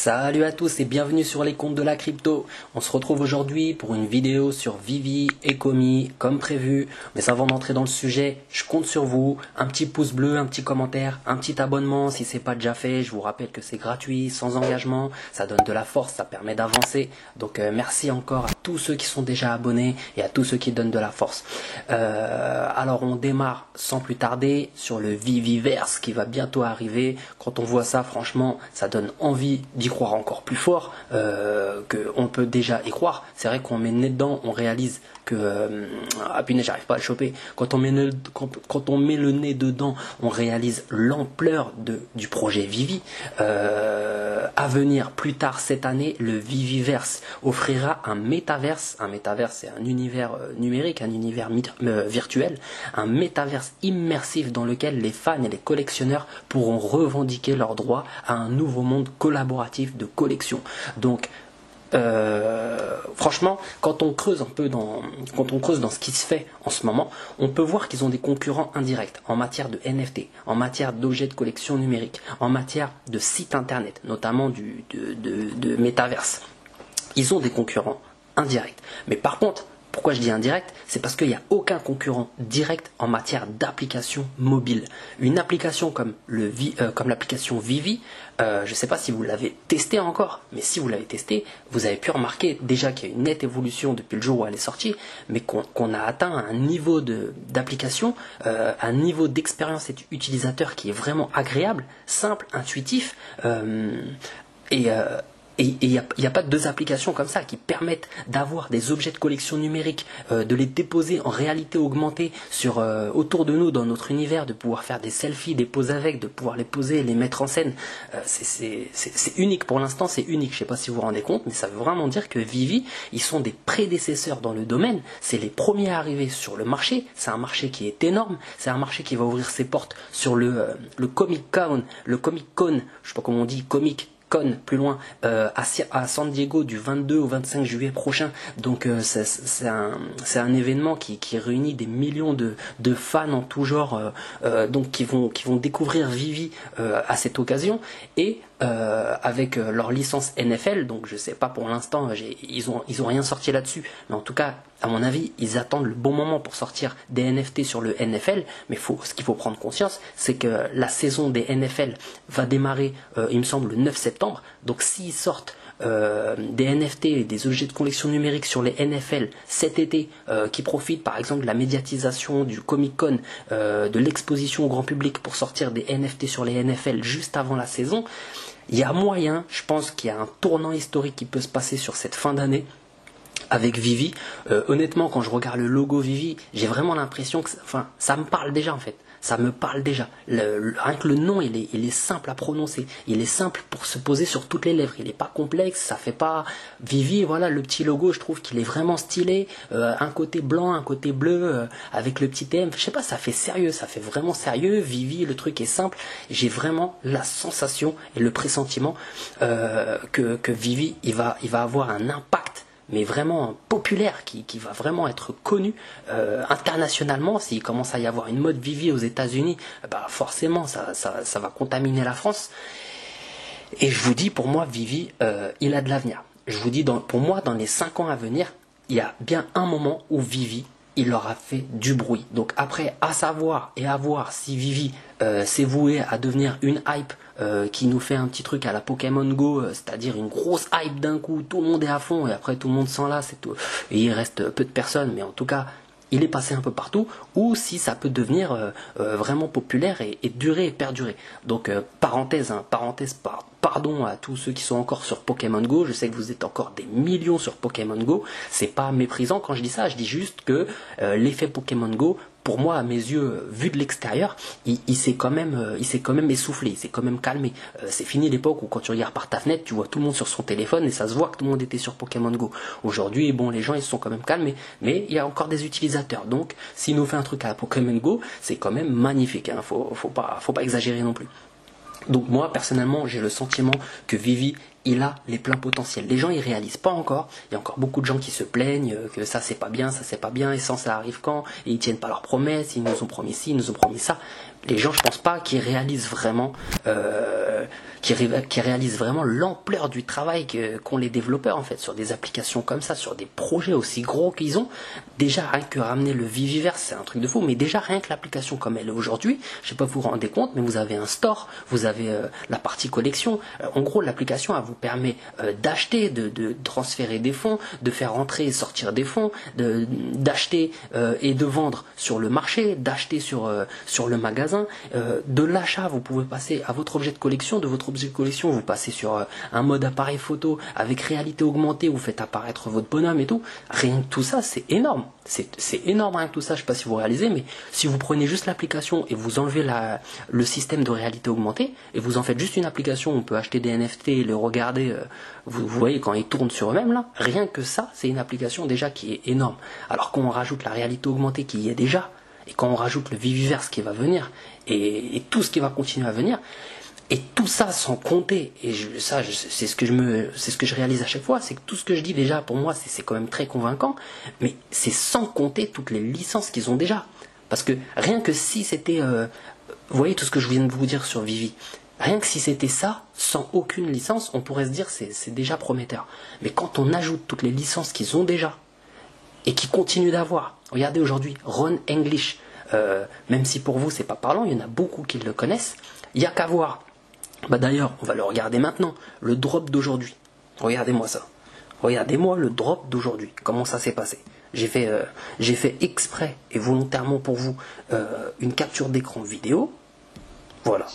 Salut à tous et bienvenue sur les comptes de la crypto. On se retrouve aujourd'hui pour une vidéo sur Vivi et Komi comme prévu. Mais avant d'entrer dans le sujet, je compte sur vous. Un petit pouce bleu, un petit commentaire, un petit abonnement si c'est pas déjà fait. Je vous rappelle que c'est gratuit, sans engagement. Ça donne de la force, ça permet d'avancer. Donc merci encore à tous ceux qui sont déjà abonnés et à tous ceux qui donnent de la force. Alors on démarre sans plus tarder sur le Viviverse qui va bientôt arriver. Quand on voit ça, franchement, ça donne envie d'y croire encore plus fort, qu'on peut déjà y croire. C'est vrai qu'on met le nez dedans, on réalise que ah punaise, j'arrive pas à le choper. Quand on met le nez dedans, on réalise l'ampleur du projet Vivi. À venir plus tard cette année, le Viviverse offrira un métaverse. Un métaverse, c'est un univers numérique, un univers virtuel, un métaverse immersif dans lequel les fans et les collectionneurs pourront revendiquer leurs droits à un nouveau monde collaboratif de collection. Donc franchement, quand on creuse un peu dans ce qui se fait en ce moment, on peut voir qu'ils ont des concurrents indirects en matière de NFT, en matière d'objets de collection numérique, en matière de sites internet, notamment de métaverse. Ils ont des concurrents indirects. Mais par contre, pourquoi je dis indirect? C'est parce qu'il n'y a aucun concurrent direct en matière d'application mobile. Une application comme l'application Vivi, je ne sais pas si vous l'avez testé encore, mais si vous l'avez testé, vous avez pu remarquer déjà qu'il y a une nette évolution depuis le jour où elle est sortie, mais qu'on a atteint un niveau d'application, un niveau d'expérience utilisateur qui est vraiment agréable, simple, intuitif, et il n'y a pas deux applications comme ça qui permettent d'avoir des objets de collection numérique, de les déposer en réalité augmentée autour de nous dans notre univers, de pouvoir faire des selfies, des poses avec, de pouvoir les poser, les mettre en scène. C'est unique pour l'instant, c'est unique. Je ne sais pas si vous vous rendez compte, mais ça veut vraiment dire que Vivi, ils sont des prédécesseurs dans le domaine. C'est les premiers à arriver sur le marché. C'est un marché qui est énorme. C'est un marché qui va ouvrir ses portes sur le Comic Con, je ne sais pas comment on dit, Comic Con plus loin, à San Diego du 22 au 25 juillet prochain. Donc c'est un événement qui réunit des millions de fans en tout genre, donc qui vont découvrir Vivi à cette occasion, et avec leur licence NFL. Donc je sais pas pour l'instant, ils ont rien sorti là-dessus, mais en tout cas à mon avis ils attendent le bon moment pour sortir des NFT sur le NFL. Mais ce qu'il faut prendre conscience, c'est que la saison des NFL va démarrer, il me semble, le 9 septembre. Donc s'ils sortent des NFT et des objets de collection numérique sur les NFL cet été, qui profitent par exemple de la médiatisation du Comic Con, de l'exposition au grand public pour sortir des NFT sur les NFL juste avant la saison, il y a moyen, je pense qu'il y a un tournant historique qui peut se passer sur cette fin d'année avec Vivi. Honnêtement, quand je regarde le logo Vivi, j'ai vraiment l'impression que ça me parle déjà en fait. Ça me parle déjà. Rien que le nom, il est simple à prononcer. Il est simple pour se poser sur toutes les lèvres. Il n'est pas complexe. Ça fait pas Vivi. Voilà, le petit logo, je trouve qu'il est vraiment stylé. Un côté blanc, un côté bleu, avec le petit M. Je sais pas, ça fait sérieux. Ça fait vraiment sérieux. Vivi, le truc est simple. J'ai vraiment la sensation et le pressentiment que Vivi, il va avoir un impact, mais vraiment populaire, qui va vraiment être connu internationalement. S'il commence à y avoir une mode Vivi aux États-Unis, bah forcément ça va contaminer la France. Et je vous dis, pour moi, Vivi, il a de l'avenir. Je vous dis, pour moi, dans les 5 ans à venir, il y a bien un moment où Vivi, il aura fait du bruit. Donc après, à savoir et à voir si Vivi s'est voué à devenir une hype qui nous fait un petit truc à la Pokémon Go, c'est-à-dire une grosse hype d'un coup, tout le monde est à fond et après tout le monde s'en lasse et tout, et il reste peu de personnes, mais en tout cas il est passé un peu partout, ou si ça peut devenir vraiment populaire et durer et perdurer. Donc pardon à tous ceux qui sont encore sur Pokémon Go. Je sais que vous êtes encore des millions sur Pokémon Go. C'est pas méprisant quand je dis ça. Je dis juste que l'effet Pokémon Go, pour moi, à mes yeux, vu de l'extérieur, il s'est quand même essoufflé, il s'est quand même calmé. C'est fini l'époque où quand tu regardes par ta fenêtre, tu vois tout le monde sur son téléphone et ça se voit que tout le monde était sur Pokémon Go. Aujourd'hui, bon, les gens ils se sont quand même calmés, mais il y a encore des utilisateurs. Donc, s'il nous fait un truc à la Pokémon Go, c'est quand même magnifique. Hein. Faut pas exagérer non plus. Donc moi personnellement j'ai le sentiment que Vivi, il a les pleins potentiels. Les gens ils réalisent pas encore. Il y a encore beaucoup de gens qui se plaignent que ça c'est pas bien, et ça arrive quand, et ils tiennent pas leurs promesses, ils nous ont promis ci, ils nous ont promis ça. Les gens, je pense pas qu'ils réalisent vraiment, qu'ils réalisent vraiment l'ampleur du travail qu'ont les développeurs en fait sur des applications comme ça, sur des projets aussi gros qu'ils ont. Déjà rien que ramener le Viviverse, c'est un truc de fou. Mais déjà rien que l'application comme elle est aujourd'hui, je sais pas si vous vous rendez compte, mais vous avez un store, vous avez la partie collection. En gros, l'application elle vous permet d'acheter, de transférer des fonds, de faire rentrer et sortir des fonds, d'acheter et de vendre sur le marché, d'acheter sur le magasin. De l'achat, vous pouvez passer à votre objet de collection. De votre objet de collection, vous passez sur un mode appareil photo avec réalité augmentée, vous faites apparaître votre bonhomme et tout. Rien que tout ça, c'est énorme. C'est énorme rien que tout ça, je sais pas si vous réalisez, mais si vous prenez juste l'application et vous enlevez le système de réalité augmentée, et vous en faites juste une application où on peut acheter des NFT et le regarder, vous voyez quand ils tournent sur eux-mêmes là, rien que ça, c'est une application déjà qui est énorme. Alors qu'on rajoute la réalité augmentée qui y est déjà, et quand on rajoute le Viviverse qui va venir, et tout ce qui va continuer à venir, et tout ça sans compter, et c'est ce que je réalise à chaque fois, c'est que tout ce que je dis déjà, pour moi, c'est quand même très convaincant, mais c'est sans compter toutes les licences qu'ils ont déjà. Parce que rien que si c'était, vous voyez tout ce que je viens de vous dire sur Vivi, rien que si c'était ça, sans aucune licence, on pourrait se dire c'est déjà prometteur. Mais quand on ajoute toutes les licences qu'ils ont déjà, et qui continuent d'avoir, regardez aujourd'hui, Ron English, même si pour vous c'est pas parlant, il y en a beaucoup qui le connaissent, il n'y a qu'à voir. Bah d'ailleurs, on va le regarder maintenant, le drop d'aujourd'hui. Regardez-moi ça. Regardez-moi le drop d'aujourd'hui. Comment ça s'est passé. J'ai fait exprès et volontairement pour vous une capture d'écran vidéo. Voilà.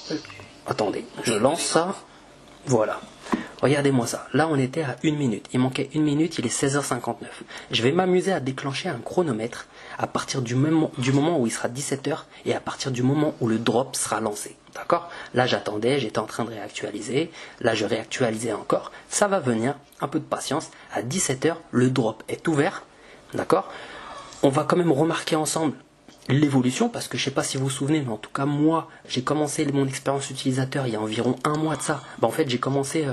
Attendez, je lance ça. Voilà. Regardez-moi ça. Là, on était à 1 minute. Il manquait 1 minute, il est 16h59. Je vais m'amuser à déclencher un chronomètre à partir du moment où il sera 17h et à partir du moment où le drop sera lancé. D'accord ? Là, j'attendais, j'étais en train de réactualiser. Là, je réactualisais encore. Ça va venir. Un peu de patience. À 17h, le drop est ouvert. D'accord ? On va quand même remarquer ensemble l'évolution, parce que je ne sais pas si vous vous souvenez, mais en tout cas moi j'ai commencé mon expérience utilisateur il y a environ 1 mois de ça. En fait j'ai commencé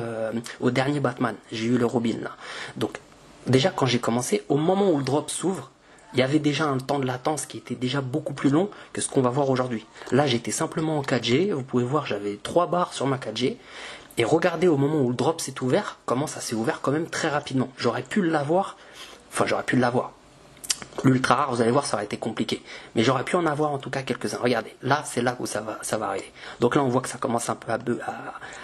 au dernier Batman, j'ai eu le Robin là. Donc déjà quand j'ai commencé, au moment où le drop s'ouvre, il y avait déjà un temps de latence qui était déjà beaucoup plus long que ce qu'on va voir aujourd'hui. Là j'étais simplement en 4G, vous pouvez voir j'avais 3 barres sur ma 4G, et regardez au moment où le drop s'est ouvert, comment ça s'est ouvert quand même très rapidement. J'aurais pu l'avoir. L'ultra rare, vous allez voir, ça aurait été compliqué. Mais j'aurais pu en avoir en tout cas quelques-uns. Regardez, là, c'est là où ça va arriver. Donc là, on voit que ça commence un peu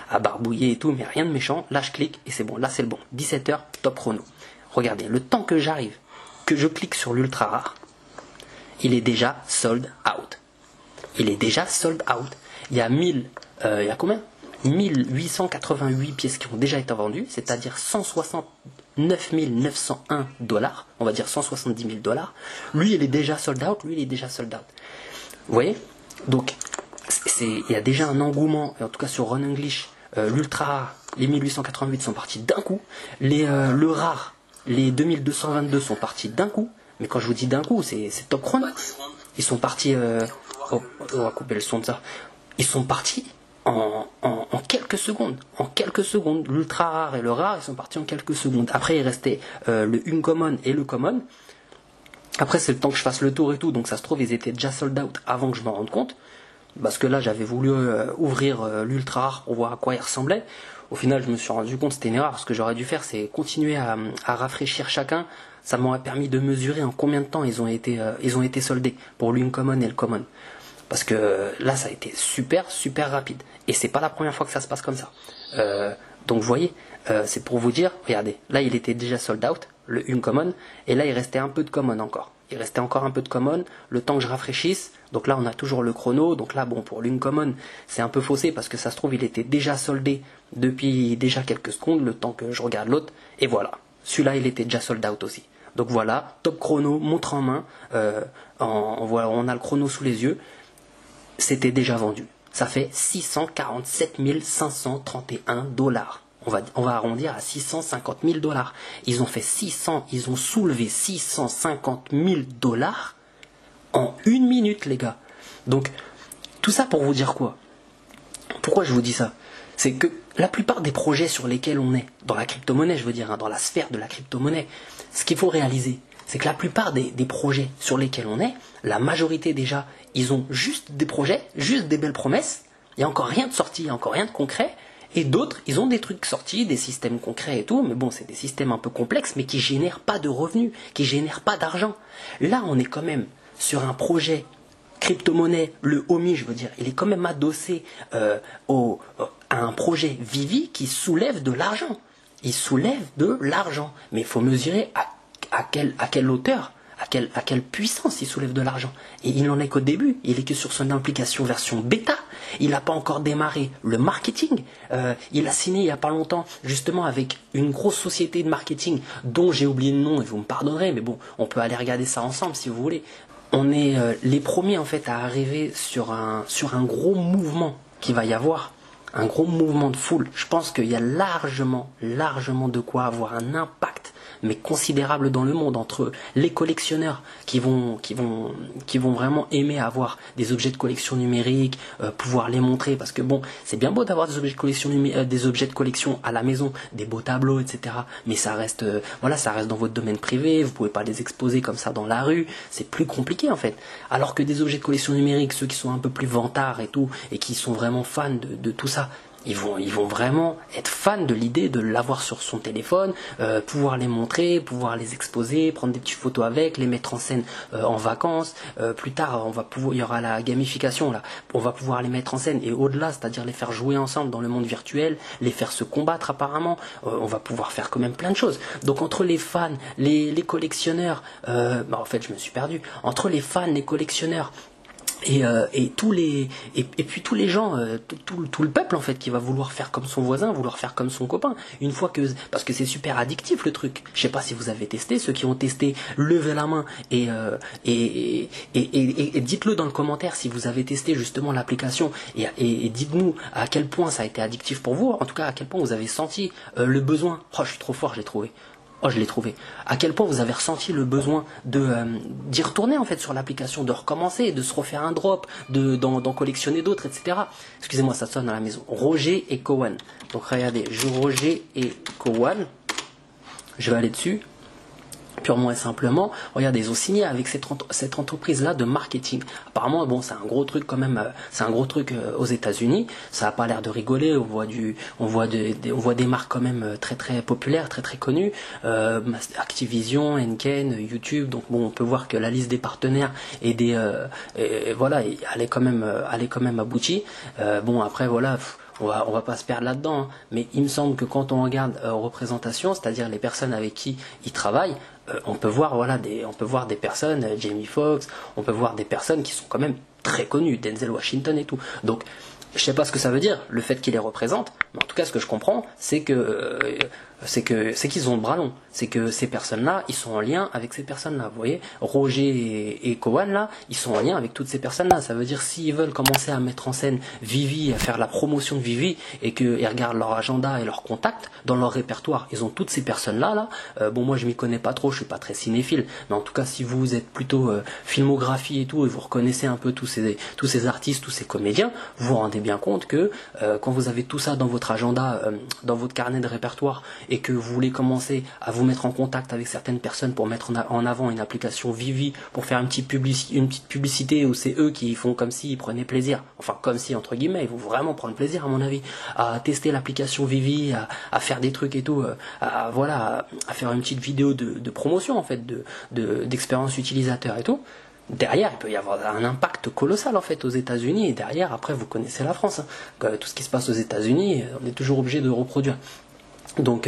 à barbouiller et tout, mais rien de méchant. Là, je clique et c'est bon. Là, c'est le bon. 17h, top chrono. Regardez, le temps que j'arrive, que je clique sur l'ultra rare, il est déjà sold out. Il est déjà sold out. Il y a il y a combien 1888 pièces qui ont déjà été vendues, c'est-à-dire 169 901 $, on va dire 170 000 $. Lui, il est déjà sold out, Vous voyez ? Donc, il y a déjà un engouement, en tout cas sur Ron English, l'ultra rare, les 1888 sont partis d'un coup, le rare, les 2222 sont partis d'un coup, mais quand je vous dis d'un coup, c'est top chrono. Ils sont partis, on va couper le son de ça, ils sont partis en quelques secondes. L'ultra rare et le rare, ils sont partis en quelques secondes. Après, il restait le uncommon et le common. Après, c'est le temps que je fasse le tour et tout, donc ça se trouve, ils étaient déjà sold out avant que je m'en rende compte. Parce que là, j'avais voulu ouvrir l'ultra rare pour voir à quoi il ressemblait. Au final, je me suis rendu compte que c'était une erreur. Ce que j'aurais dû faire, c'est continuer à rafraîchir chacun. Ça m'aurait permis de mesurer en combien de temps ils ont été soldés pour l'uncommon et le common. Parce que là, ça a été super rapide. Et c'est pas la première fois que ça se passe comme ça. Donc vous voyez, c'est pour vous dire, regardez, là il était déjà sold out, le uncommon, et là il restait un peu de common encore. Il restait encore un peu de common, le temps que je rafraîchisse. Donc là on a toujours le chrono. Donc là, bon, pour l'uncommon, c'est un peu faussé parce que ça se trouve, il était déjà soldé depuis déjà quelques secondes, le temps que je regarde l'autre. Et voilà, celui-là il était déjà sold out aussi. Donc voilà, top chrono, montre en main, on a le chrono sous les yeux. C'était déjà vendu. Ça fait 647 531 $. On va arrondir à 650 000 $. Ils ont soulevé 650 000 $ en 1 minute, les gars. Donc, tout ça pour vous dire quoi ? Pourquoi je vous dis ça ? C'est que la plupart des projets sur lesquels on est, dans la crypto-monnaie, je veux dire, dans la sphère de la crypto-monnaie, ce qu'il faut réaliser, c'est que la plupart des projets sur lesquels on est, la majorité déjà, ils ont juste des projets, juste des belles promesses, il n'y a encore rien de sorti, il n'y a encore rien de concret, et d'autres, ils ont des trucs sortis, des systèmes concrets et tout, mais bon, c'est des systèmes un peu complexes, mais qui génèrent pas de revenus, qui génèrent pas d'argent. Là, on est quand même sur un projet crypto-monnaie, le OMI, je veux dire, il est quand même adossé à un projet Vivi qui soulève de l'argent. Il soulève de l'argent, mais il faut mesurer à quelle hauteur, à quelle puissance il soulève de l'argent. Et il n'en est qu'au début, il est que sur son implication version bêta, il n'a pas encore démarré le marketing, il a signé il n'y a pas longtemps justement avec une grosse société de marketing dont j'ai oublié le nom et vous me pardonnerez, mais bon, on peut aller regarder ça ensemble si vous voulez. On est les premiers en fait à arriver sur un gros mouvement qu'il va y avoir, un gros mouvement de foule. Je pense qu'il y a largement de quoi avoir un impact mais considérable dans le monde entre les collectionneurs qui vont vraiment aimer avoir des objets de collection numérique, pouvoir les montrer parce que bon, c'est bien beau d'avoir des objets de collection à la maison, des beaux tableaux, etc. Mais ça reste ça reste dans votre domaine privé, vous pouvez pas les exposer comme ça dans la rue, c'est plus compliqué en fait. Alors que des objets de collection numérique, ceux qui sont un peu plus vantards et tout, et qui sont vraiment fans de tout ça, ils vont vraiment être fans de l'idée de l'avoir sur son téléphone, pouvoir les montrer, pouvoir les exposer, prendre des petites photos avec, les mettre en scène en vacances. Plus tard, il y aura la gamification là. On va pouvoir les mettre en scène et au-delà, c'est-à-dire les faire jouer ensemble dans le monde virtuel, les faire se combattre apparemment. On va pouvoir faire quand même plein de choses. Donc entre les fans, les collectionneurs, en fait je me suis perdu. Entre les fans, les collectionneurs et puis tous les gens, tout le peuple en fait qui va vouloir faire comme son voisin, vouloir faire comme son copain. Une fois parce que c'est super addictif le truc. Je sais pas si vous avez testé, ceux qui ont testé, levez la main et dites-le dans le commentaire si vous avez testé justement l'application et dites-nous à quel point ça a été addictif pour vous. En tout cas à quel point vous avez senti le besoin. Oh, je suis trop fort, je l'ai trouvé. Oh, je l'ai trouvé. À quel point vous avez ressenti le besoin d'y retourner en fait sur l'application, de recommencer, de se refaire un drop, d'en collectionner d'autres, etc. Excusez-moi, ça sonne à la maison. Roger et Cowan. Donc regardez, Roger et Cowan. Je vais aller dessus. Purement et simplement, regardez, ils ont signé avec cette entreprise-là de marketing. Apparemment, bon, c'est un gros truc quand même, c'est un gros truc aux États-Unis. Ça a pas l'air de rigoler. On voit des marques quand même très très populaires, très très connues. Activision, Enken, YouTube. Donc bon, on peut voir que la liste des partenaires et elle est quand même aboutie. Bon, après voilà. On va pas se perdre là-dedans, hein. Mais il me semble que quand on regarde représentation, c'est-à-dire les personnes avec qui ils travaillent, on peut voir des personnes, Jamie Foxx, on peut voir des personnes qui sont quand même très connues, Denzel Washington et tout. Donc je sais pas ce que ça veut dire, le fait qu'ils les représentent, mais en tout cas ce que je comprends, c'est qu'ils ont le bras long, c'est que ces personnes-là, ils sont en lien avec ces personnes-là. Vous voyez, Roger et Cowan là, ils sont en lien avec toutes ces personnes-là. Ça veut dire s'ils veulent commencer à mettre en scène Vivi, à faire la promotion de Vivi, et qu'ils regardent leur agenda et leurs contacts dans leur répertoire, ils ont toutes ces personnes-là là. Bon, moi je m'y connais pas trop, je suis pas très cinéphile, mais en tout cas si vous êtes plutôt filmographie et tout, et vous reconnaissez un peu tous ces artistes, tous ces comédiens, vous vous rendez bien compte que quand vous avez tout ça dans votre agenda, dans votre carnet de répertoire, et que vous voulez commencer à vous mettre en contact avec certaines personnes pour mettre en avant une application Vivi, pour faire une petite publicité où c'est eux qui font comme s'ils prenaient plaisir, enfin comme si entre guillemets, ils vont vraiment prendre plaisir à mon avis, à tester l'application Vivi, à faire des trucs et tout, à faire une petite vidéo de promotion en fait, d'expérience utilisateur et tout. Derrière, il peut y avoir un impact colossal en fait aux États-Unis, et derrière, après, vous connaissez la France, hein. Tout ce qui se passe aux États-Unis, on est toujours obligé de reproduire. Donc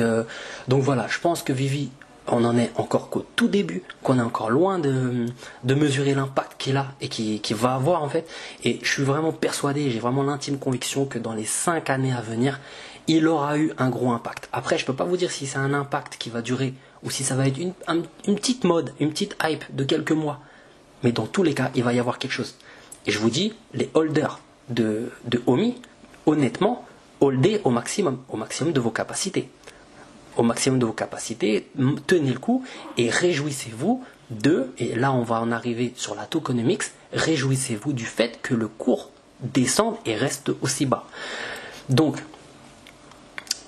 voilà, je pense que Vivi, on en est encore qu'au tout début, qu'on est encore loin de mesurer l'impact qu'il a et qu'il va avoir en fait. Et je suis vraiment persuadé, j'ai vraiment l'intime conviction que dans les 5 années à venir, il aura eu un gros impact. Après, je peux pas vous dire si c'est un impact qui va durer ou si ça va être une petite mode, une petite hype de quelques mois. Mais dans tous les cas, il va y avoir quelque chose. Et je vous dis, les holders de OMI, honnêtement, holdez au maximum de vos capacités. Au maximum de vos capacités, tenez le coup et réjouissez-vous et là on va en arriver sur la tokenomics, réjouissez-vous du fait que le cours descende et reste aussi bas. Donc,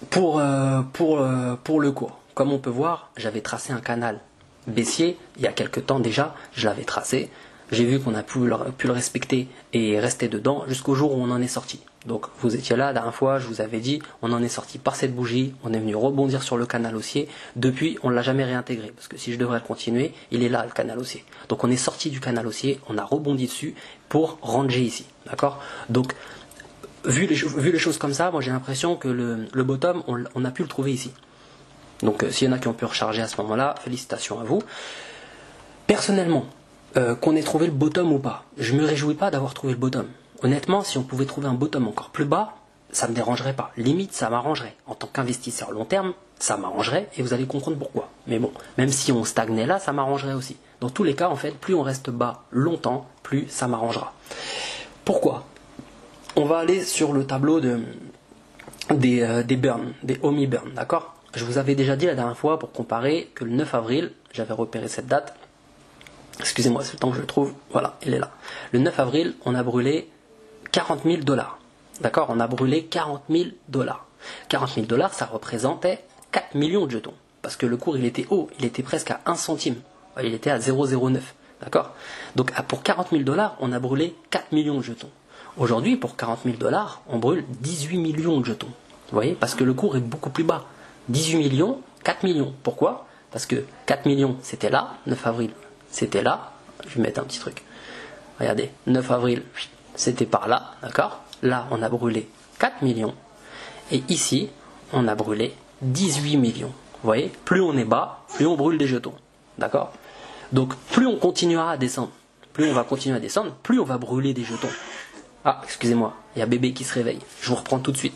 pour le cours, comme on peut voir, j'avais tracé un canal baissier, il y a quelques temps déjà, je l'avais tracé. J'ai vu qu'on a pu le respecter et rester dedans jusqu'au jour où on en est sorti. Donc vous étiez là la dernière fois, je vous avais dit, on en est sorti par cette bougie, on est venu rebondir sur le canal haussier. Depuis, on ne l'a jamais réintégré, parce que si je devrais le continuer, il est là le canal haussier. Donc on est sorti du canal haussier, on a rebondi dessus pour ranger ici. D'accord? Donc vu les choses comme ça, moi j'ai l'impression que le bottom, on a pu le trouver ici. Donc s'il y en a qui ont pu recharger à ce moment-là, félicitations à vous. Personnellement, qu'on ait trouvé le bottom ou pas, je ne me réjouis pas d'avoir trouvé le bottom. Honnêtement, si on pouvait trouver un bottom encore plus bas, ça ne me dérangerait pas. Limite, ça m'arrangerait. En tant qu'investisseur long terme, ça m'arrangerait et vous allez comprendre pourquoi. Mais bon, même si on stagnait là, ça m'arrangerait aussi. Dans tous les cas, en fait, plus on reste bas longtemps, plus ça m'arrangera. Pourquoi? On va aller sur le tableau des burns, des OMI burns, d'accord? Je vous avais déjà dit la dernière fois, pour comparer, que le 9 avril, j'avais repéré cette date. Excusez-moi, c'est le temps que je le trouve. Voilà, il est là. Le 9 avril, on a brûlé 40 000 $. D'accord? On a brûlé 40 000 $. 40 000 $, ça représentait 4 millions de jetons. Parce que le cours, il était haut. Il était presque à 1 centime. Il était à 0,09. D'accord? Donc, pour 40 000 $, on a brûlé 4 millions de jetons. Aujourd'hui, pour 40 000 $, on brûle 18 millions de jetons. Vous voyez? Parce que le cours est beaucoup plus bas. 18 millions, 4 millions. Pourquoi? Parce que 4 millions, c'était là, 9 avril. C'était là, je vais mettre un petit truc. Regardez, 9 avril, c'était par là, d'accord? Là, on a brûlé 4 millions. Et ici, on a brûlé 18 millions. Vous voyez? Plus on est bas, plus on brûle des jetons. D'accord? Donc, plus on continuera à descendre, plus on va continuer à descendre, plus on va brûler des jetons. Ah, excusez-moi, il y a bébé qui se réveille. Je vous reprends tout de suite.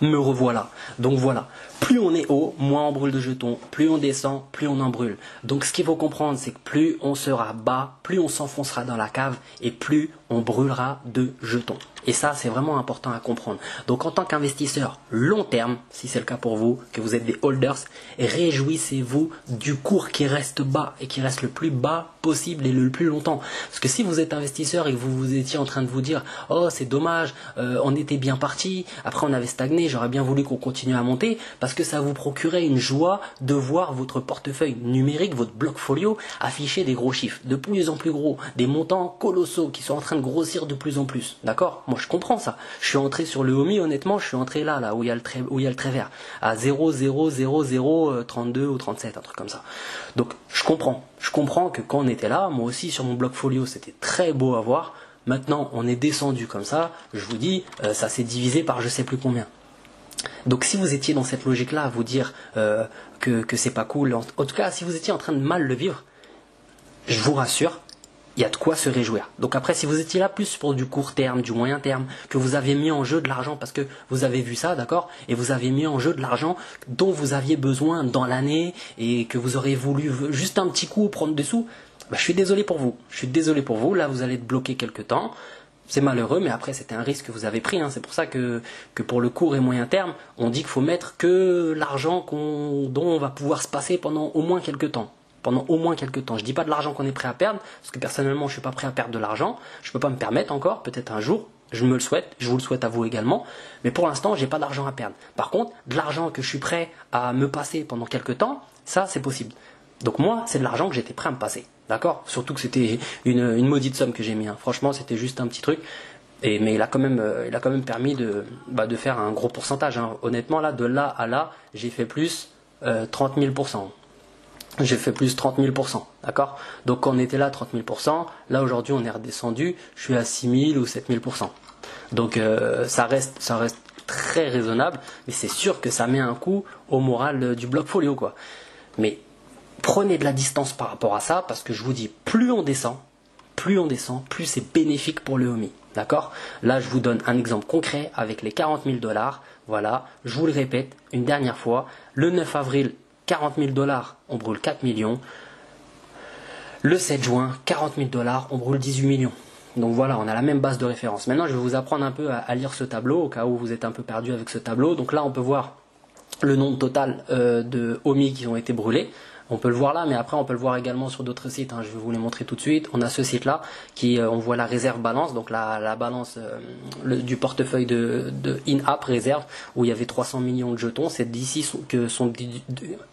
Me revoilà. Donc voilà, plus on est haut, moins on brûle de jetons, plus on descend, plus on en brûle. Donc ce qu'il faut comprendre, c'est que plus on sera bas, plus on s'enfoncera dans la cave et plus on brûlera de jetons. Et ça, c'est vraiment important à comprendre. Donc en tant qu'investisseur long terme, si c'est le cas pour vous, que vous êtes des holders, réjouissez-vous du cours qui reste bas et qui reste le plus bas possible et le plus longtemps. Parce que si vous êtes investisseur et que vous étiez en train de vous dire « Oh, c'est dommage, on était bien parti, après on avait stagné, j'aurais bien voulu qu'on continue à monter », parce que ça vous procurait une joie de voir votre portefeuille numérique, votre bloc-folio, afficher des gros chiffres, de plus en plus gros, des montants colossaux qui sont en train de grossir de plus en plus. D'accord? Moi, je comprends ça. Je suis entré sur le OMI, honnêtement, je suis entré là où il y a le trait vert, à 0,00032 ou 37, un truc comme ça. Donc, je comprends. Je comprends que quand on était là, moi aussi, sur mon bloc-folio, c'était très beau à voir. Maintenant, on est descendu comme ça. Je vous dis, ça s'est divisé par je sais plus combien. Donc si vous étiez dans cette logique-là à vous dire que c'est pas cool, en tout cas si vous étiez en train de mal le vivre, je vous rassure, il y a de quoi se réjouir. Donc après, si vous étiez là plus pour du court terme, du moyen terme, que vous avez mis en jeu de l'argent parce que vous avez vu ça, d'accord, et vous avez mis en jeu de l'argent dont vous aviez besoin dans l'année et que vous auriez voulu juste un petit coup prendre dessous, je suis désolé pour vous. Je suis désolé pour vous. Là, vous allez être bloqué quelque temps. C'est malheureux, mais après c'était un risque que vous avez pris. C'est pour ça que pour le court et moyen terme, on dit qu'il faut mettre que l'argent dont on va pouvoir se passer pendant au moins quelques temps. Pendant au moins quelques temps. Je dis pas de l'argent qu'on est prêt à perdre, parce que personnellement je suis pas prêt à perdre de l'argent. Je peux pas me permettre encore, peut-être un jour. Je me le souhaite, je vous le souhaite à vous également. Mais pour l'instant, j'ai pas d'argent à perdre. Par contre, de l'argent que je suis prêt à me passer pendant quelques temps, ça c'est possible. Donc moi, c'est de l'argent que j'étais prêt à me passer. D'accord? Surtout que c'était une maudite somme que j'ai mis. Franchement, c'était juste un petit truc. Mais il a quand même permis de faire un gros pourcentage. Honnêtement, là, de là à là, j'ai fait plus 30 000%. J'ai fait plus 30 000%. D'accord? Donc quand on était là, 30 000%, là aujourd'hui on est redescendu, je suis à 6 000 ou 7 000%. Donc ça reste très raisonnable, mais c'est sûr que ça met un coup au moral du bloc-folio, quoi. Mais prenez de la distance par rapport à ça, parce que je vous dis, plus on descend, plus c'est bénéfique pour le OMI. D'accord? Là, je vous donne un exemple concret avec les 40 000 $. Voilà, je vous le répète une dernière fois. Le 9 avril, 40 000 $, on brûle 4 millions. Le 7 juin, 40 000 $, on brûle 18 millions. Donc voilà, on a la même base de référence. Maintenant, je vais vous apprendre un peu à lire ce tableau, au cas où vous êtes un peu perdu avec ce tableau. Donc là, on peut voir le nombre total de OMI qui ont été brûlés. On peut le voir là, mais après on peut le voir également sur d'autres sites, hein. Je vais vous les montrer tout de suite. On a ce site-là qui, on voit la réserve balance, donc la balance du portefeuille de in-app réserve, où il y avait 300 millions de jetons. C'est d'ici que sont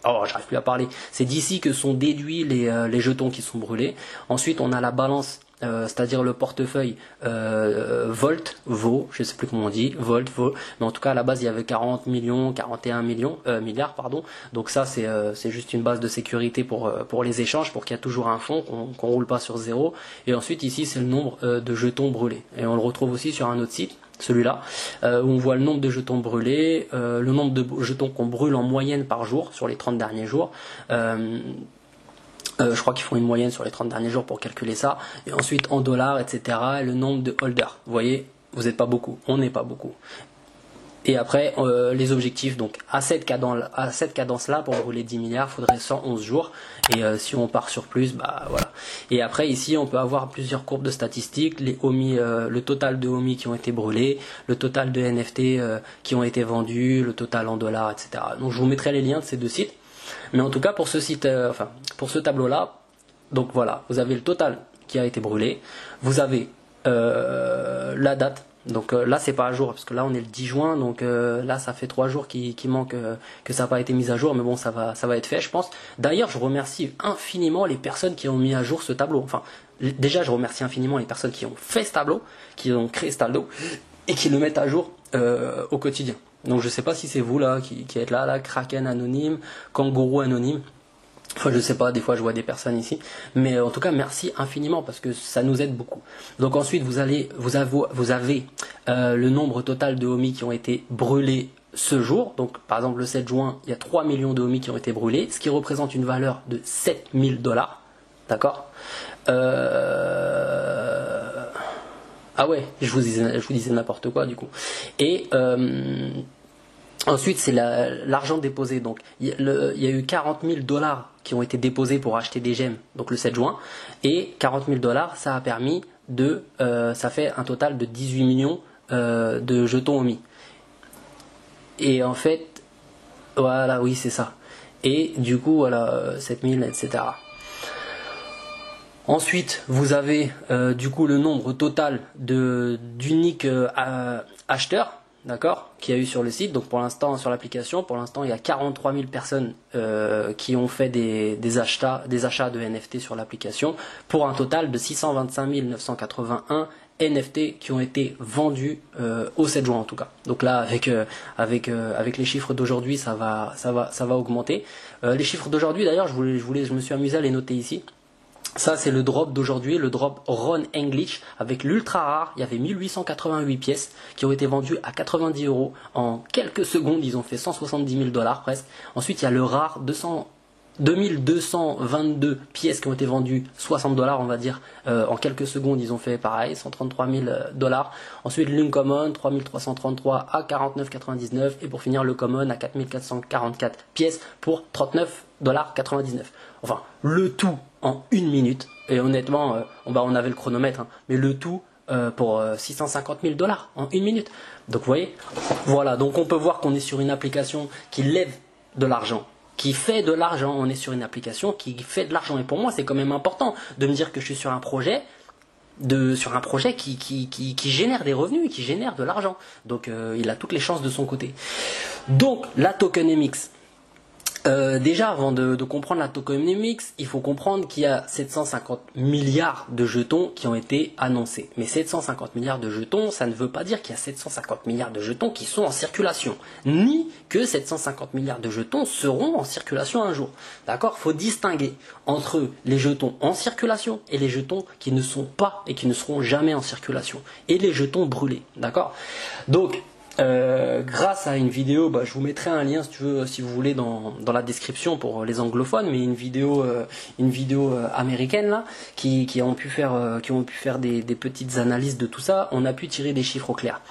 j'arrive plus à parler. C'est d'ici que sont déduits les jetons qui sont brûlés. Ensuite, on a la balance. C'est-à-dire le portefeuille Volt, Vo, je sais plus comment on dit, Volt, Vo, mais en tout cas à la base il y avait 40 millions, 41 milliards, pardon. Donc ça c'est juste une base de sécurité pour les échanges, pour qu'il y ait toujours un fond, qu'on roule pas sur zéro. Et ensuite ici c'est le nombre de jetons brûlés. Et on le retrouve aussi sur un autre site, celui-là, où on voit le nombre de jetons brûlés, le nombre de jetons qu'on brûle en moyenne par jour sur les 30 derniers jours. Je crois qu'ils font une moyenne sur les 30 derniers jours pour calculer ça. Et ensuite en dollars, etc. Et le nombre de holders. Vous voyez, vous n'êtes pas beaucoup. On n'est pas beaucoup. Et après, les objectifs. Donc à cette cadence-là, pour brûler 10 milliards, il faudrait 111 jours. Et si on part sur plus, bah voilà. Et après, ici, on peut avoir plusieurs courbes de statistiques. Les OMI, le total de OMI qui ont été brûlés, le total de NFT qui ont été vendus, le total en dollars, etc. Donc je vous mettrai les liens de ces deux sites. Mais en tout cas pour ce site, pour ce tableau-là, donc voilà, vous avez le total qui a été brûlé, vous avez la date. Donc là c'est pas à jour parce que là on est le 10 juin, donc là ça fait 3 jours qui manquent, que ça n'a pas été mis à jour, mais bon ça va être fait je pense. D'ailleurs je remercie infiniment les personnes qui ont mis à jour ce tableau. Enfin déjà je remercie infiniment les personnes qui ont fait ce tableau, qui ont créé ce tableau et qui le mettent à jour au quotidien. Donc je sais pas si c'est vous là qui êtes là, Kraken anonyme, Kangourou anonyme. Enfin je sais pas, des fois je vois des personnes ici. Mais en tout cas merci infiniment parce que ça nous aide beaucoup. Donc ensuite vous avez le nombre total de OMI qui ont été brûlés ce jour. Donc par exemple le 7 juin, il y a 3 millions de OMI qui ont été brûlés, ce qui représente une valeur de 7000 $. D'accord Ah ouais, je vous disais n'importe quoi du coup. Et ensuite, c'est l'argent déposé. Donc, il y a eu 40 000 $ qui ont été déposés pour acheter des gemmes, donc le 7 juin. Et 40 000 $, ça a permis ça fait un total de 18 millions de jetons OMI. Et en fait, voilà, oui, c'est ça. Et du coup, voilà, 7000, etc. Ensuite, vous avez du coup le nombre total d'uniques acheteurs, d'accord, qu'il y a eu sur le site. Donc pour l'instant, sur l'application, pour l'instant, il y a 43 000 personnes qui ont fait des achats de NFT sur l'application, pour un total de 625 981 NFT qui ont été vendus au 7 juin en tout cas. Donc là, avec les chiffres d'aujourd'hui, ça va augmenter. Les chiffres d'aujourd'hui, d'ailleurs, je me suis amusé à les noter ici. Ça c'est le drop d'aujourd'hui, le drop Ron English avec l'ultra rare. Il y avait 1888 pièces qui ont été vendues à 90 €. En quelques secondes, ils ont fait 170 000 $ presque. Ensuite, il y a le rare 2222 pièces qui ont été vendues 60 $ on va dire. En quelques secondes, ils ont fait pareil, 133 000 $. Ensuite, l'Uncommon 3333 à 49,99 et pour finir le Common à 4444 pièces pour 39,99 $. Enfin, le tout en 1 minute. Et honnêtement, on avait le chronomètre, hein, mais le tout pour 650 000 $ en 1 minute. Donc vous voyez, voilà. Donc on peut voir qu'on est sur une application qui lève de l'argent, qui fait de l'argent. On est sur une application qui fait de l'argent. Et pour moi, c'est quand même important de me dire que je suis sur un projet. Qui génère des revenus, qui génère de l'argent. Donc il a toutes les chances de son côté. Donc la tokenomics. Déjà, avant de comprendre la tokenomics, il faut comprendre qu'il y a 750 milliards de jetons qui ont été annoncés. Mais 750 milliards de jetons, ça ne veut pas dire qu'il y a 750 milliards de jetons qui sont en circulation. Ni que 750 milliards de jetons seront en circulation un jour. D'accord ? Il faut distinguer entre les jetons en circulation et les jetons qui ne sont pas et qui ne seront jamais en circulation. Et les jetons brûlés. D'accord ? Donc, grâce à une vidéo, je vous mettrai un lien si vous voulez dans la description pour les anglophones, mais une vidéo américaine là qui ont pu faire des petites analyses de tout ça. On a pu tirer des chiffres au clair.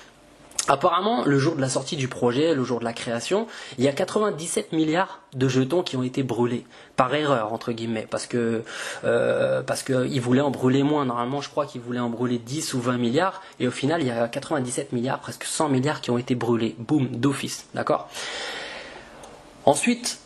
Apparemment, le jour de la sortie du projet, le jour de la création, il y a 97 milliards de jetons qui ont été brûlés par erreur entre guillemets parce que ils voulaient en brûler moins. Normalement, je crois qu'ils voulaient en brûler 10 ou 20 milliards et au final, il y a 97 milliards, presque 100 milliards qui ont été brûlés. Boum, d'office, d'accord ? Ensuite,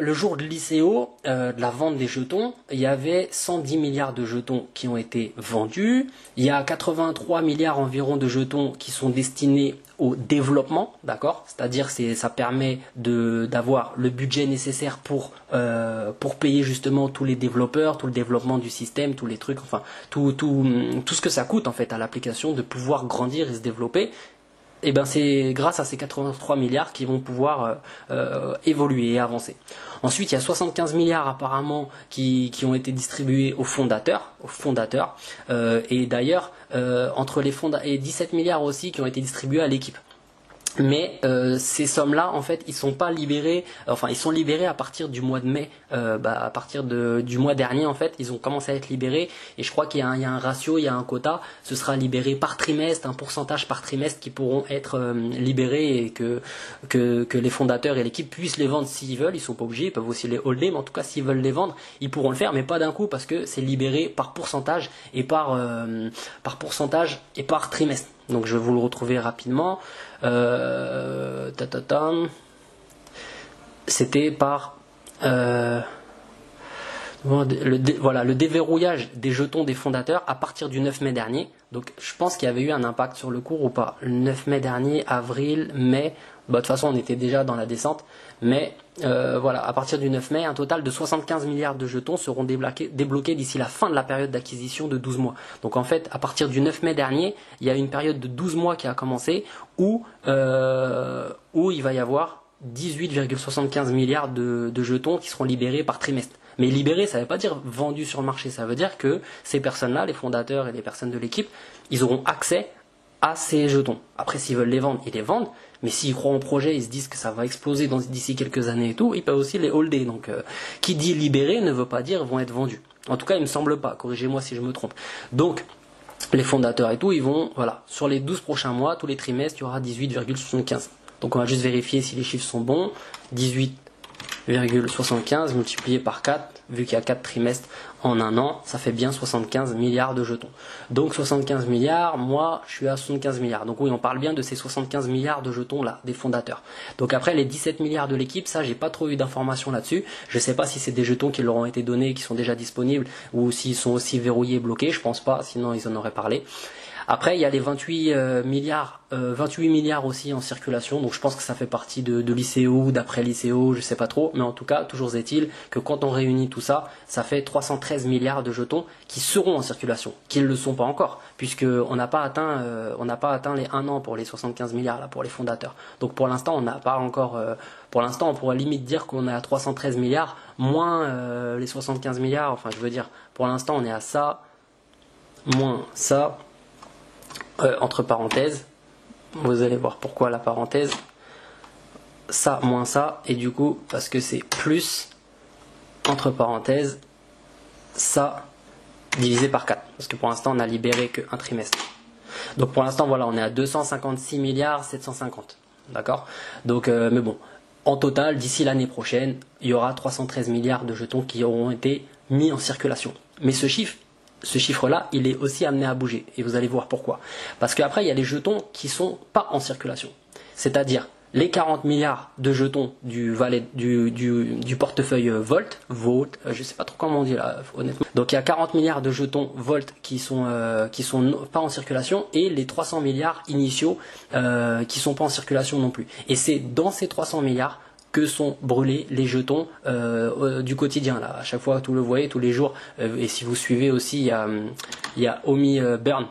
le jour de l'ICO, de la vente des jetons, il y avait 110 milliards de jetons qui ont été vendus. Il y a 83 milliards environ de jetons qui sont destinés au développement, d'accord? C'est-à-dire ça permet d'avoir le budget nécessaire pour payer justement tous les développeurs, tout le développement du système, tous les trucs, enfin tout ce que ça coûte en fait à l'application de pouvoir grandir et se développer. Et ben c'est grâce à ces 83 milliards qu'ils vont pouvoir évoluer et avancer. Ensuite, il y a 75 milliards apparemment qui ont été distribués aux fondateurs. Et d'ailleurs, entre les fondateurs et 17 milliards aussi qui ont été distribués à l'équipe. Mais ces sommes-là, en fait, ils sont pas libérés. Enfin, ils sont libérés à partir du mois de mai. À partir du mois dernier, en fait, ils ont commencé à être libérés. Et je crois qu'il y a un ratio, il y a un quota. Ce sera libéré par trimestre, un pourcentage par trimestre qui pourront être libérés et que les fondateurs et l'équipe puissent les vendre s'ils veulent. Ils sont pas obligés, ils peuvent aussi les holder, mais en tout cas, s'ils veulent les vendre, ils pourront le faire, mais pas d'un coup parce que c'est libéré par pourcentage et par trimestre. Donc je vais vous le retrouver rapidement. C'était par le déverrouillage des jetons des fondateurs à partir du 9 mai dernier. Donc je pense qu'il y avait eu un impact sur le cours ou pas. Le 9 mai dernier, avril, mai. De toute façon, on était déjà dans la descente. Mais à partir du 9 mai, un total de 75 milliards de jetons seront débloqués d'ici la fin de la période d'acquisition de 12 mois. Donc en fait, à partir du 9 mai dernier, il y a une période de 12 mois qui a commencé où il va y avoir 18,75 milliards de jetons qui seront libérés par trimestre. Mais libérés, ça ne veut pas dire vendus sur le marché. Ça veut dire que ces personnes-là, les fondateurs et les personnes de l'équipe, ils auront accès à ces jetons. Après, s'ils veulent les vendre, ils les vendent. Mais s'ils croient en projet, ils se disent que ça va exploser d'ici quelques années et tout, ils peuvent aussi les holder. Donc, qui dit libérés ne veut pas dire vont être vendus. En tout cas, il me semble pas. Corrigez-moi si je me trompe. Donc, les fondateurs et tout, ils vont, sur les 12 prochains mois, tous les trimestres, il y aura 18,75. Donc, on va juste vérifier si les chiffres sont bons. 18,75 multiplié par 4, vu qu'il y a 4 trimestres en un an, ça fait bien 75 milliards de jetons. Donc 75 milliards, moi je suis à 75 milliards. Donc oui, on parle bien de ces 75 milliards de jetons là, des fondateurs. Donc après les 17 milliards de l'équipe, ça j'ai pas trop eu d'informations là-dessus. Je sais pas si c'est des jetons qui leur ont été donnés, qui sont déjà disponibles, ou s'ils sont aussi verrouillés et bloqués, je pense pas, sinon ils en auraient parlé. Après, il y a les 28 milliards aussi en circulation, donc je pense que ça fait partie de l'ICO, d'après l'ICO, je sais pas trop, mais en tout cas, toujours est-il que quand on réunit tout ça, ça fait 313 milliards de jetons qui seront en circulation, qui ne le sont pas encore, puisqu'on n'a pas atteint les 1 an pour les 75 milliards là, pour les fondateurs. Donc pour l'instant, on n'a pas encore, pour l'instant, on pourrait limite dire qu'on est à 313 milliards, moins les 75 milliards, enfin je veux dire, pour l'instant, on est à ça, moins ça. Entre parenthèses, vous allez voir pourquoi la parenthèse, ça moins ça, et du coup parce que c'est plus entre parenthèses ça divisé par 4, parce que pour l'instant on n'a libéré qu'un trimestre. Donc pour l'instant on est à 256 milliards 750, d'accord. Donc mais bon, en total d'ici l'année prochaine il y aura 313 milliards de jetons qui auront été mis en circulation. Mais ce chiffre-là, il est aussi amené à bouger. Et vous allez voir pourquoi. Parce qu'après, il y a les jetons qui ne sont pas en circulation. C'est-à-dire les 40 milliards de jetons du portefeuille Volt, je ne sais pas trop comment on dit là, honnêtement. Donc il y a 40 milliards de jetons Volt qui sont pas en circulation et les 300 milliards initiaux qui sont pas en circulation non plus. Et c'est dans ces 300 milliards que sont brûlés les jetons du quotidien là. À chaque fois, vous le voyez tous les jours. Et si vous suivez aussi, il y a Omi Burn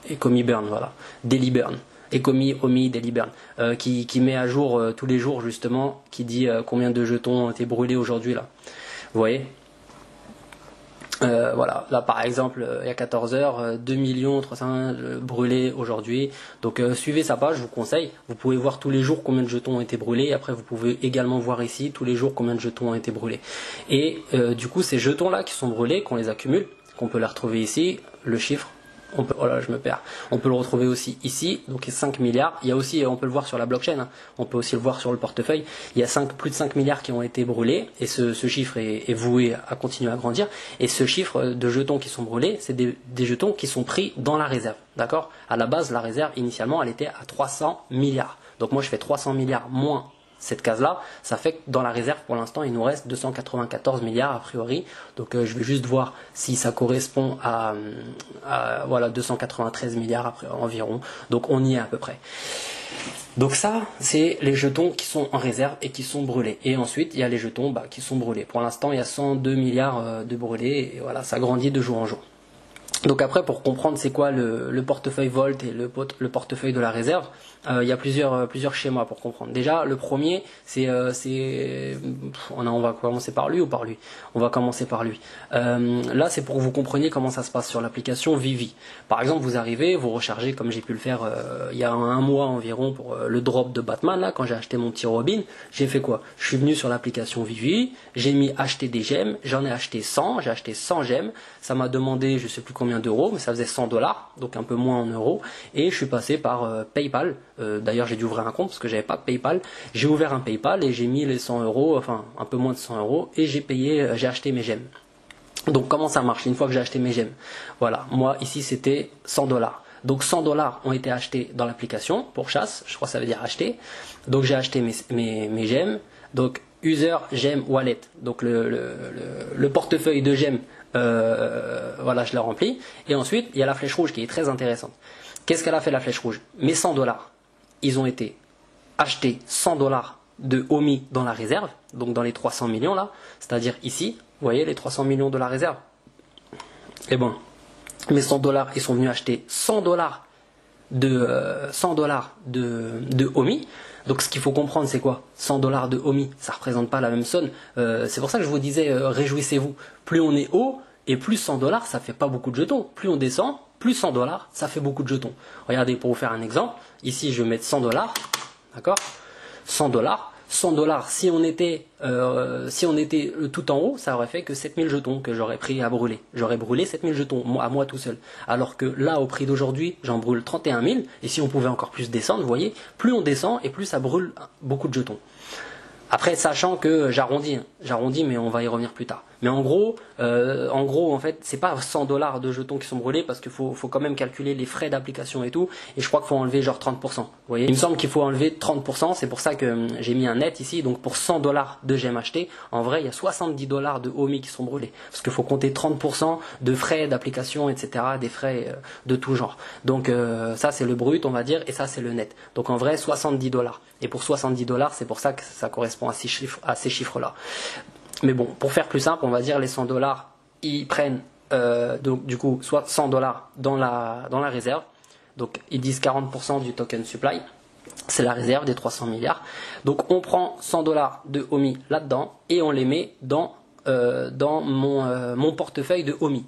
et Komi Burn, voilà, Daily Burn et Omi Daily Burn qui met à jour tous les jours justement, qui dit combien de jetons ont été brûlés aujourd'hui là. Vous voyez. Voilà, là par exemple, il y a 14h, 2 300 000 brûlés aujourd'hui. Donc suivez sa page, je vous conseille. Vous pouvez voir tous les jours combien de jetons ont été brûlés. Et après, vous pouvez également voir ici tous les jours combien de jetons ont été brûlés. Et du coup, ces jetons-là qui sont brûlés, qu'on les accumule, qu'on peut les retrouver ici, le chiffre. Oh là, je me perds. On peut le retrouver aussi ici, donc 5 milliards. Il y a aussi, on peut le voir sur la blockchain, hein. On peut aussi le voir sur le portefeuille. Il y a plus de 5 milliards qui ont été brûlés, et ce chiffre est voué à continuer à grandir. Et ce chiffre de jetons qui sont brûlés, c'est des jetons qui sont pris dans la réserve. D'accord ? À la base, la réserve, initialement, elle était à 300 milliards. Donc moi, je fais 300 milliards moins cette case-là, ça fait que dans la réserve, pour l'instant, il nous reste 294 milliards a priori. Donc je vais juste voir si ça correspond à voilà, 293 milliards après, environ. Donc on y est à peu près. Donc ça, c'est les jetons qui sont en réserve et qui sont brûlés. Et ensuite, il y a les jetons qui sont brûlés. Pour l'instant, il y a 102 milliards de brûlés. Et voilà, ça grandit de jour en jour. Donc après, pour comprendre c'est quoi le portefeuille Volt et le portefeuille de la réserve, il y a plusieurs schémas pour comprendre. Déjà, le premier, on va commencer par lui ou par lui. On va commencer par lui. Là, c'est pour que vous compreniez comment ça se passe sur l'application Vivi. Par exemple, vous arrivez, vous rechargez comme j'ai pu le faire il y a un mois environ pour le drop de Batman. Là, quand j'ai acheté mon petit Robin, j'ai fait quoi? Je suis venu sur l'application Vivi, j'ai mis acheter des gemmes, j'en ai acheté 100, j'ai acheté 100 gemmes. Ça m'a demandé, je sais plus combien d'euros, mais ça faisait 100 $, donc un peu moins en euros. Et je suis passé par PayPal. D'ailleurs, j'ai dû ouvrir un compte parce que j'avais pas de PayPal. J'ai ouvert un PayPal et j'ai mis les 100 €, enfin un peu moins de 100 € et j'ai acheté mes gemmes. Donc comment ça marche une fois que j'ai acheté mes gemmes? Voilà, moi ici c'était 100 $. Donc 100 $ ont été achetés dans l'application pour chasse, je crois que ça veut dire acheter. Donc j'ai acheté mes gemmes. Donc user gem wallet, donc le portefeuille de gemmes, voilà, je l'ai rempli. Et ensuite il y a la flèche rouge qui est très intéressante. Qu'est-ce qu'elle a fait la flèche rouge? Mes 100 $, ils ont été achetés 100 $ de OMI dans la réserve, donc dans les 300 millions là, c'est-à-dire ici, vous voyez les 300 millions de la réserve. Et bon, mes 100 $, ils sont venus acheter 100 $ de OMI. Donc ce qu'il faut comprendre c'est quoi? 100 $ de OMI, ça ne représente pas la même somme. C'est pour ça que je vous disais, réjouissez-vous. Plus on est haut, et plus 100 $ ça fait pas beaucoup de jetons. Plus on descend, plus 100 $, ça fait beaucoup de jetons. Regardez, pour vous faire un exemple, ici je vais mettre 100 $, d'accord? 100 $, 100 $, si on était tout en haut, ça aurait fait que 7000 jetons que j'aurais pris à brûler. J'aurais brûlé 7000 jetons, à moi tout seul. Alors que là, au prix d'aujourd'hui, j'en brûle 31 000, et si on pouvait encore plus descendre, vous voyez, plus on descend et plus ça brûle beaucoup de jetons. Après, sachant que j'arrondis, mais on va y revenir plus tard. Mais en gros, en fait, c'est pas 100 $ de jetons qui sont brûlés parce qu'il faut quand même calculer les frais d'application et tout. Et je crois qu'il faut enlever genre 30%. Vous voyez, il me semble qu'il faut enlever 30%. C'est pour ça que j'ai mis un net ici. Donc pour 100 $ de gemmes achetées, en vrai, il y a 70 $ de OMI qui sont brûlés. Parce qu'il faut compter 30% de frais d'application, etc. Des frais de tout genre. Donc ça, c'est le brut, on va dire, et ça, c'est le net. Donc en vrai, 70 $. Et pour 70 $, c'est pour ça que ça correspond à ces chiffres-là. Mais bon, pour faire plus simple, on va dire les 100 $, ils prennent donc du coup soit 100 $ dans la réserve. Donc ils disent 40% du token supply. C'est la réserve des 300 milliards. Donc on prend 100 $ de OMI là-dedans et on les met dans mon portefeuille de OMI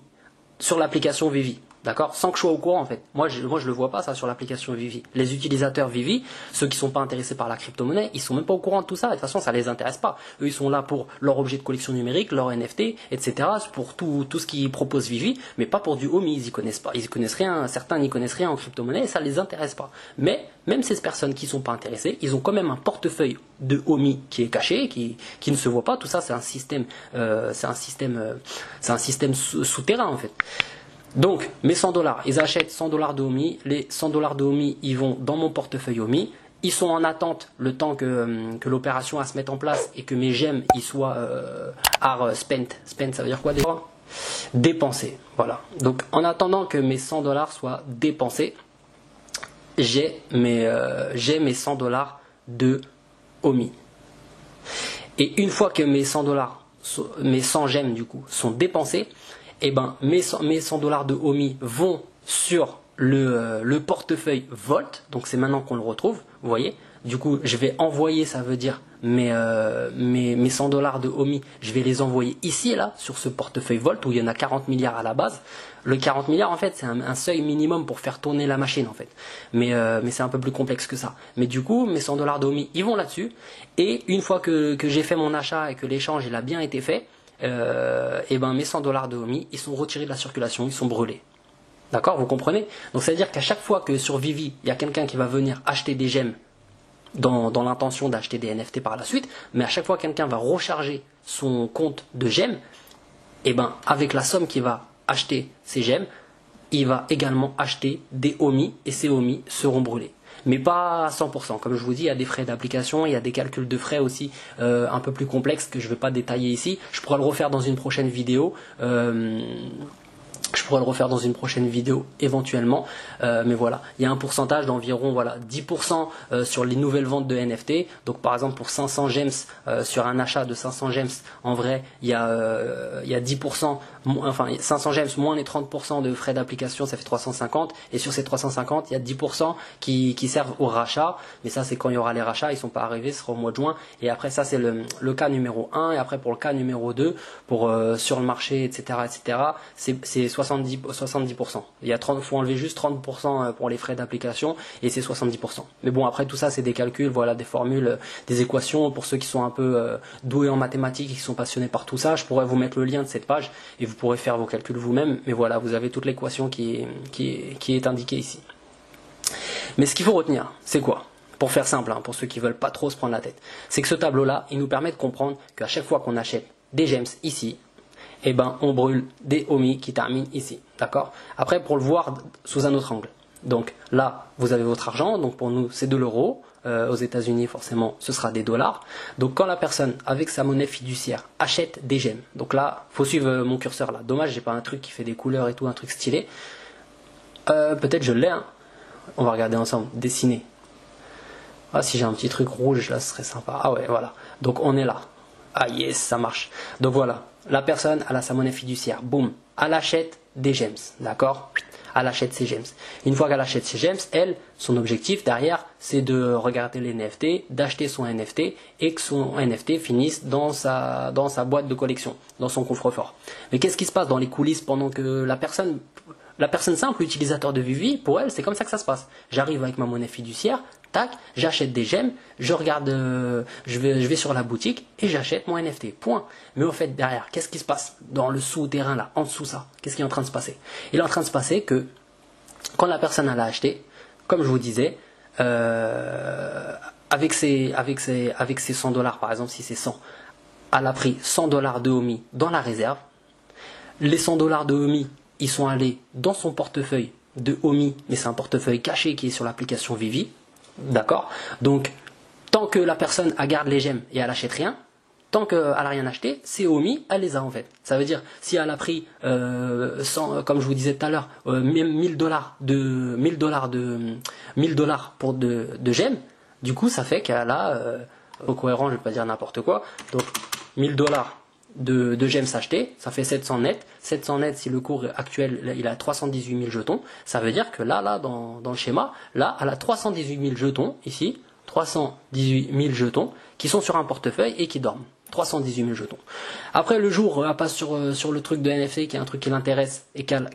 sur l'application Vivi. D'accord? Sans que je sois au courant en fait. Moi je le vois pas ça sur l'application Vivi. Les utilisateurs Vivi, ceux qui sont pas intéressés par la crypto-monnaie, ils sont même pas au courant de tout ça. Et de toute façon, ça les intéresse pas. Eux, ils sont là pour leur objet de collection numérique, leur NFT, etc. Pour tout ce qu'ils proposent Vivi, mais pas pour du OMI. Ils y connaissent pas. Ils y connaissent rien. Certains n'y connaissent rien en crypto-monnaie et ça les intéresse pas. Mais même ces personnes qui sont pas intéressées, ils ont quand même un portefeuille de OMI qui est caché, qui ne se voit pas. Tout ça, c'est un système souterrain en fait. Donc, mes 100 $, ils achètent 100 $ de OMI. Les 100 $ de OMI, ils vont dans mon portefeuille OMI. Ils sont en attente le temps que l'opération se mette en place et que mes gemmes ils soient spent. Spent, ça veut dire quoi déjà? Dépensés. Voilà. Donc, en attendant que mes 100 $ soient dépensés, j'ai mes 100 $, de OMI. Et une fois que mes 100 $, mes 100 gemmes du coup, sont dépensés, eh ben, mes 100 $ de OMI vont sur le portefeuille Volt. Donc c'est maintenant qu'on le retrouve, vous voyez. Du coup, je vais envoyer, ça veut dire mes 100 $ de OMI, je vais les envoyer ici, là, sur ce portefeuille Volt, où il y en a 40 milliards à la base. Le 40 milliards, en fait, c'est un seuil minimum pour faire tourner la machine, en fait. Mais c'est un peu plus complexe que ça. Mais du coup, mes 100 $ de OMI, ils vont là-dessus. Et une fois que j'ai fait mon achat et que l'échange il a bien été fait, et ben mes 100 $ de OMI, ils sont retirés de la circulation, ils sont brûlés. D'accord, vous comprenez? Donc ça veut dire qu'à chaque fois que sur Vivi, il y a quelqu'un qui va venir acheter des gemmes dans l'intention d'acheter des NFT par la suite, mais à chaque fois que quelqu'un va recharger son compte de gemmes, et ben avec la somme qu'il va acheter ces gemmes, il va également acheter des OMI et ces OMI seront brûlés. mais pas à 100%. Comme je vous dis, il y a des frais d'application, il y a des calculs de frais aussi un peu plus complexes que je ne vais pas détailler ici. Je pourrais le refaire dans une prochaine vidéo. Éventuellement, mais voilà, il y a un pourcentage d'environ 10% sur les nouvelles ventes de NFT. Donc par exemple pour 500 gems, sur un achat de 500 gems, en vrai il y a 10%, enfin 500 gems moins les 30% de frais d'application, ça fait 350, et sur ces 350 il y a 10% qui servent au rachat, mais ça c'est quand il y aura les rachats, ils sont pas arrivés, ce sera au mois de juin, et après ça c'est le cas numéro 1, et après pour le cas numéro 2, pour sur le marché, etc., c'est 70%. Il faut enlever juste 30% pour les frais d'application et c'est 70%. Mais bon, après tout ça, c'est des calculs, voilà, des formules, des équations. Pour ceux qui sont un peu doués en mathématiques et qui sont passionnés par tout ça, je pourrais vous mettre le lien de cette page et vous pourrez faire vos calculs vous-même. Mais voilà, vous avez toute l'équation qui est indiquée ici. Mais ce qu'il faut retenir, c'est quoi ? Pour faire simple, pour ceux qui veulent pas trop se prendre la tête, c'est que ce tableau-là, il nous permet de comprendre qu'à chaque fois qu'on achète des gems ici, eh ben, on brûle des OMI qui terminent ici. D'accord ? Après, pour le voir sous un autre angle. Donc là, vous avez votre argent. Donc pour nous, c'est de l'euro. Aux États-Unis, forcément, ce sera des dollars. Donc quand la personne, avec sa monnaie fiduciaire, achète des gemmes. Donc là, faut suivre mon curseur là. Dommage, j'ai pas un truc qui fait des couleurs et tout, un truc stylé. Peut-être je l'ai. On va regarder ensemble. Dessiner. Ah, si j'ai un petit truc rouge là, ce serait sympa. Ah ouais, voilà. Donc on est là. Ah yes, ça marche. Donc voilà, la personne, elle a sa monnaie fiduciaire. Boum, elle achète des gems, d'accord ? Elle achète ses gems. Une fois qu'elle achète ses gems, elle, son objectif derrière, c'est de regarder les NFT, d'acheter son NFT et que son NFT finisse dans sa boîte de collection, dans son coffre-fort. Mais qu'est-ce qui se passe dans les coulisses pendant que la personne simple, l'utilisateur de Vivi, pour elle, c'est comme ça que ça se passe. J'arrive avec ma monnaie fiduciaire, tac, j'achète des gemmes, je regarde, je vais sur la boutique et j'achète mon NFT. Point. Mais au fait, derrière, qu'est-ce qui se passe dans le souterrain là, en dessous ça ? Qu'est-ce qui est en train de se passer ? Il est en train de se passer que quand la personne l'a acheté, comme je vous disais, avec ses 100 dollars, par exemple, si c'est 100, elle a pris 100 dollars de OMI dans la réserve. Les 100 dollars de OMI, ils sont allés dans son portefeuille de OMI, mais c'est un portefeuille caché qui est sur l'application Vivi. D'accord ? Donc, tant que la personne elle garde les gemmes et elle n'achète rien, tant qu'elle n'a rien acheté, c'est OMI, elle les a en fait. Ça veut dire, si elle a pris, comme je vous disais tout à l'heure, 1000 dollars pour de gemmes, du coup, ça fait qu'elle a, au cohérent, je ne vais pas dire n'importe quoi, donc 1000 dollars de gemmes achetées, ça fait 700 net. 700 net, si le cours actuel il a 318 000 jetons, ça veut dire que là dans le schéma, là, elle a 318 000 jetons, ici, 318 000 jetons, qui sont sur un portefeuille et qui dorment. 318 000 jetons. Après, le jour, elle passe sur le truc de NFT, qui est un truc qui l'intéresse, et qu'elle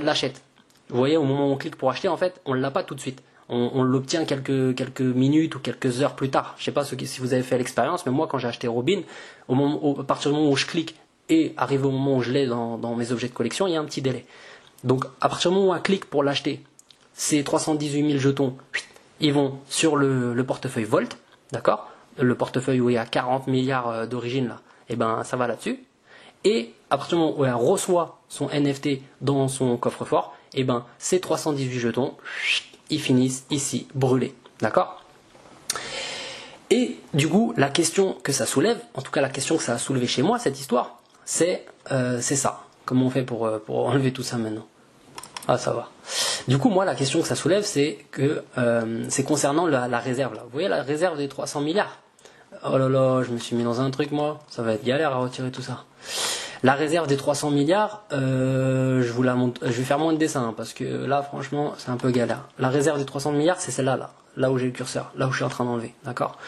l'achète. Vous voyez, au moment où on clique pour acheter, en fait, on ne l'a pas tout de suite. On l'obtient quelques minutes ou quelques heures plus tard. Je ne sais pas si vous avez fait l'expérience, mais moi, quand j'ai acheté Robin, à partir du moment où je clique et arrive au moment où je l'ai dans mes objets de collection, il y a un petit délai. Donc, à partir du moment où on clique pour l'acheter, ces 318 000 jetons, ils vont sur le portefeuille Volt, d'accord ? Le portefeuille où il y a 40 milliards d'origine, là, et ben ça va là-dessus. Et à partir du moment où elle reçoit son NFT dans son coffre-fort, et ben ces 318 jetons, ils finissent ici brûlés, d'accord ? Et du coup, la question que ça soulève, en tout cas la question que ça a soulevé chez moi, cette histoire, c'est ça. Comment on fait pour enlever tout ça maintenant ? Ah, ça va. Du coup, moi, la question que ça soulève, c'est que c'est concernant la réserve là. Vous voyez la réserve des 300 milliards ? Oh là là, je me suis mis dans un truc moi, ça va être galère à retirer tout ça. La réserve des 300 milliards, je vous la montre, je vais faire moins de dessins parce que là franchement c'est un peu galère. La réserve des 300 milliards c'est celle-là, là où j'ai le curseur, là où je suis en train d'enlever, d'accord ?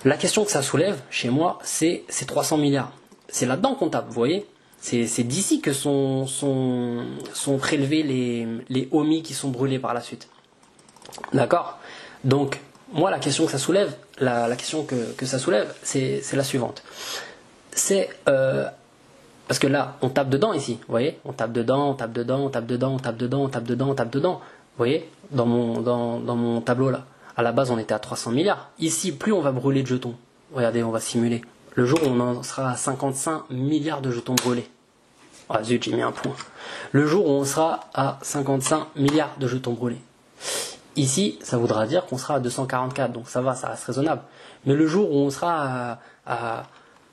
La question que ça soulève chez moi, c'est ces 300 milliards. C'est là-dedans qu'on tape, vous voyez ? C'est d'ici que sont prélevés les OMI qui sont brûlés par la suite. D'accord ? Donc, moi, la question que ça soulève, la question que ça soulève, c'est la suivante. C'est parce que là, on tape dedans ici, vous voyez ? On tape dedans, on tape dedans, on tape dedans, on tape dedans, on tape dedans, on tape dedans. Vous voyez ? Dans mon tableau là. À la base, on était à 300 milliards. Ici, plus on va brûler de jetons. Regardez, on va simuler. Le jour où on en sera à 55 milliards de jetons brûlés. Ah zut, j'ai mis un point. Le jour où on sera à 55 milliards de jetons brûlés. ici, ça voudra dire qu'on sera à 244, donc ça va, ça reste raisonnable. Mais le jour où on sera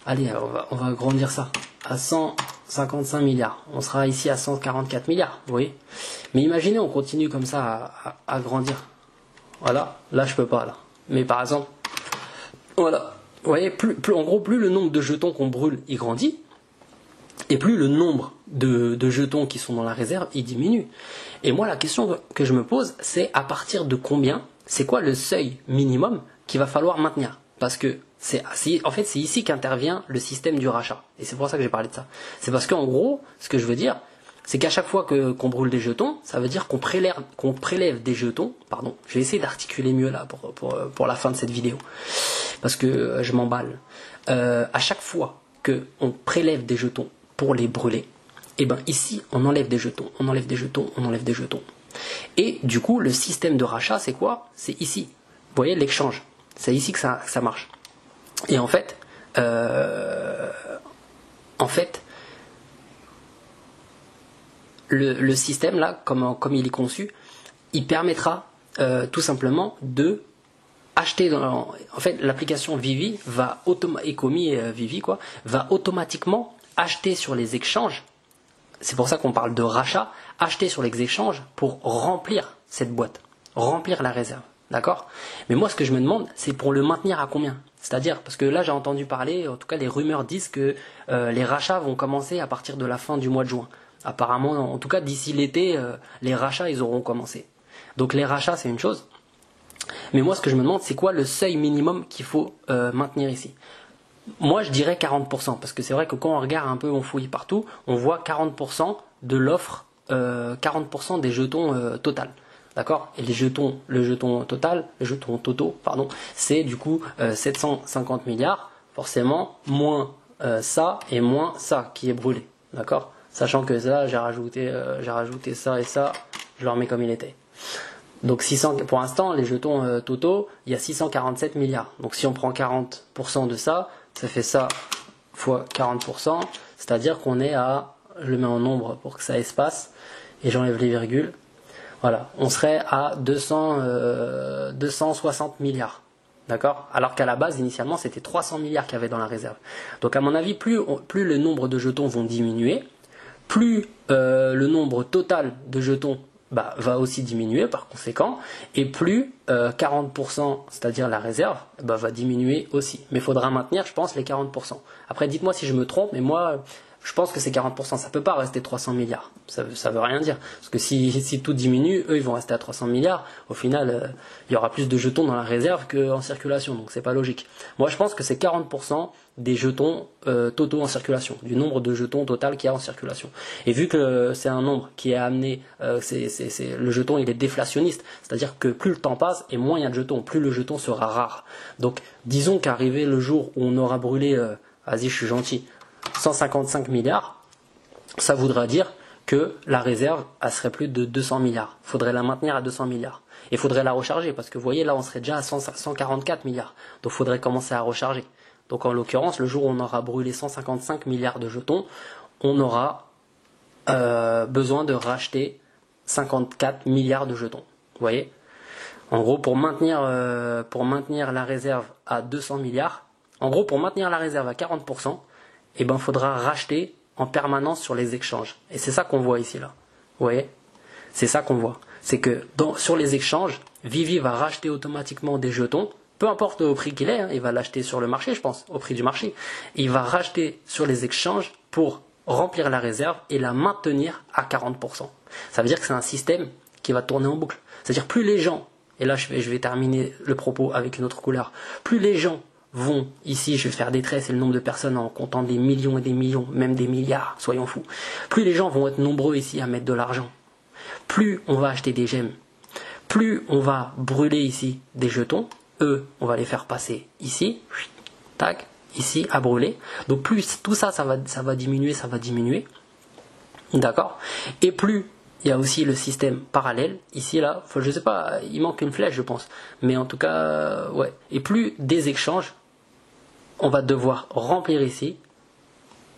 allez, on va agrandir ça, à 155 milliards, on sera ici à 144 milliards, vous voyez. Mais imaginez, on continue comme ça à grandir. Voilà, là je peux pas, là. Mais par exemple, voilà, vous voyez, en gros, plus le nombre de jetons qu'on brûle, il grandit, et plus le nombre de jetons qui sont dans la réserve, il diminue. Et moi, la question que je me pose, c'est à partir de combien, c'est quoi le seuil minimum qu'il va falloir maintenir? Parce que en fait, c'est ici qu'intervient le système du rachat. Et c'est pour ça que j'ai parlé de ça. C'est parce qu'en gros, ce que je veux dire, c'est qu'à chaque fois qu'on brûle des jetons, ça veut dire qu'on prélève des jetons. Pardon, je vais essayer d'articuler mieux là pour la fin de cette vidéo. Parce que je m'emballe. À chaque fois qu'on prélève des jetons pour les brûler, et ben ici, on enlève des jetons, on enlève des jetons, on enlève des jetons. Et du coup, le système de rachat, c'est quoi? C'est ici. Vous voyez, l'échange. C'est ici que ça marche. Et en fait, le système là, comme il est conçu, il permettra tout simplement de acheter en fait, l'application Vivi va automatiquement acheter sur les échanges. C'est pour ça qu'on parle de rachat, acheter sur les échanges pour remplir cette boîte, remplir la réserve. D'accord? Mais moi, ce que je me demande, c'est pour le maintenir à combien? C'est-à-dire, parce que là, j'ai entendu parler, en tout cas, les rumeurs disent que les rachats vont commencer à partir de la fin du mois de juin. Apparemment, en tout cas, d'ici l'été, les rachats, ils auront commencé. Donc, les rachats, c'est une chose. Mais moi, ce que je me demande, c'est quoi le seuil minimum qu'il faut maintenir ici? Moi, je dirais 40%, parce que c'est vrai que quand on regarde un peu, on fouille partout, on voit 40% de l'offre, 40% des jetons total. D'accord? Et le jeton totaux, pardon, c'est du coup 750 milliards, forcément, moins ça et moins ça qui est brûlé. D'accord? Sachant que ça, j'ai rajouté ça et ça, je le remets comme il était. Donc 600, pour l'instant, les jetons totaux, il y a 647 milliards. Donc si on prend 40% de ça, ça fait ça fois 40%, c'est-à-dire qu'on est à, je le mets en nombre pour que ça espace, et j'enlève les virgules, voilà, on serait à 260 milliards. D'accord? Alors qu'à la base, initialement, c'était 300 milliards qu'il y avait dans la réserve. Donc à mon avis, plus le nombre de jetons vont diminuer, plus le nombre total de jetons va aussi diminuer par conséquent, et plus 40%, c'est-à-dire la réserve, va diminuer aussi. Mais il faudra maintenir, je pense, les 40%. Après, dites-moi si je me trompe, mais moi, je pense que c'est 40%. Ça ne peut pas rester 300 milliards. Ça veut rien dire. Parce que si tout diminue, eux, ils vont rester à 300 milliards. Au final, il y aura plus de jetons dans la réserve qu'en circulation. Donc, c'est pas logique. Moi, je pense que c'est 40% des jetons totaux en circulation, du nombre de jetons total qu'il y a en circulation. Et vu que c'est un nombre qui est amené, le jeton, il est déflationniste. C'est-à-dire que plus le temps passe et moins il y a de jetons, plus le jeton sera rare. Donc, disons qu'arrivé le jour où on aura brûlé, vas-y, je suis gentil, 155 milliards, ça voudra dire que la réserve, elle serait plus de 200 milliards. Il faudrait la maintenir à 200 milliards. Et il faudrait la recharger, parce que vous voyez, là, on serait déjà à 144 milliards. Donc il faudrait commencer à recharger. Donc en l'occurrence, le jour où on aura brûlé 155 milliards de jetons, on aura besoin de racheter 54 milliards de jetons. Vous voyez? En gros, pour maintenir la réserve à 200 milliards, en gros, pour maintenir la réserve à 40%, il faudra racheter en permanence sur les échanges. Et c'est ça qu'on voit ici, là. Vous voyez? C'est ça qu'on voit. C'est que sur les échanges, Vivi va racheter automatiquement des jetons, peu importe au prix qu'il est, hein, il va l'acheter sur le marché, je pense, au prix du marché. Il va racheter sur les échanges pour remplir la réserve et la maintenir à 40%. Ça veut dire que c'est un système qui va tourner en boucle. C'est-à-dire plus les gens, et là je vais terminer le propos avec une autre couleur, plus les gens vont, ici je vais faire des traits, c'est le nombre de personnes en comptant des millions et des millions, même des milliards, soyons fous. Plus les gens vont être nombreux ici à mettre de l'argent, plus on va acheter des gemmes, plus on va brûler ici des jetons, eux, on va les faire passer ici, tac, ici à brûler. Donc plus tout ça, ça va diminuer, d'accord? Et plus il y a aussi le système parallèle, ici, là, enfin, je sais pas, il manque une flèche, je pense. Mais en tout cas, ouais. Et plus des échanges, on va devoir remplir ici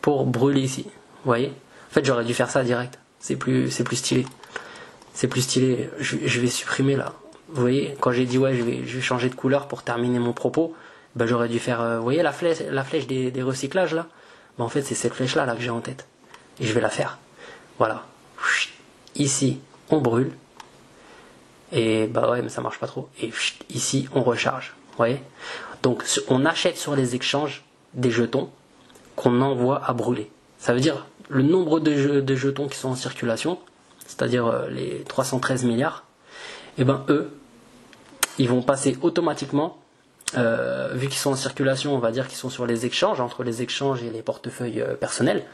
pour brûler ici. Vous voyez? En fait, j'aurais dû faire ça direct. C'est plus stylé. C'est plus stylé. Je vais supprimer là. vous voyez, quand j'ai dit ouais, je vais changer de couleur pour terminer mon propos, ben, j'aurais dû faire, vous voyez la flèche des recyclages là, ben, en fait c'est cette flèche là que j'ai en tête. Et je vais la faire. Voilà. Ici, on brûle. Et bah ouais, mais ça marche pas trop. Et ici, on recharge. Vous voyez? Donc on achète sur les échanges des jetons qu'on envoie à brûler. Ça veut dire le nombre de jetons qui sont en circulation, c'est-à-dire les 313 milliards, et ben eux, ils vont passer automatiquement, vu qu'ils sont en circulation, on va dire qu'ils sont sur les échanges, entre les échanges et les portefeuilles personnels.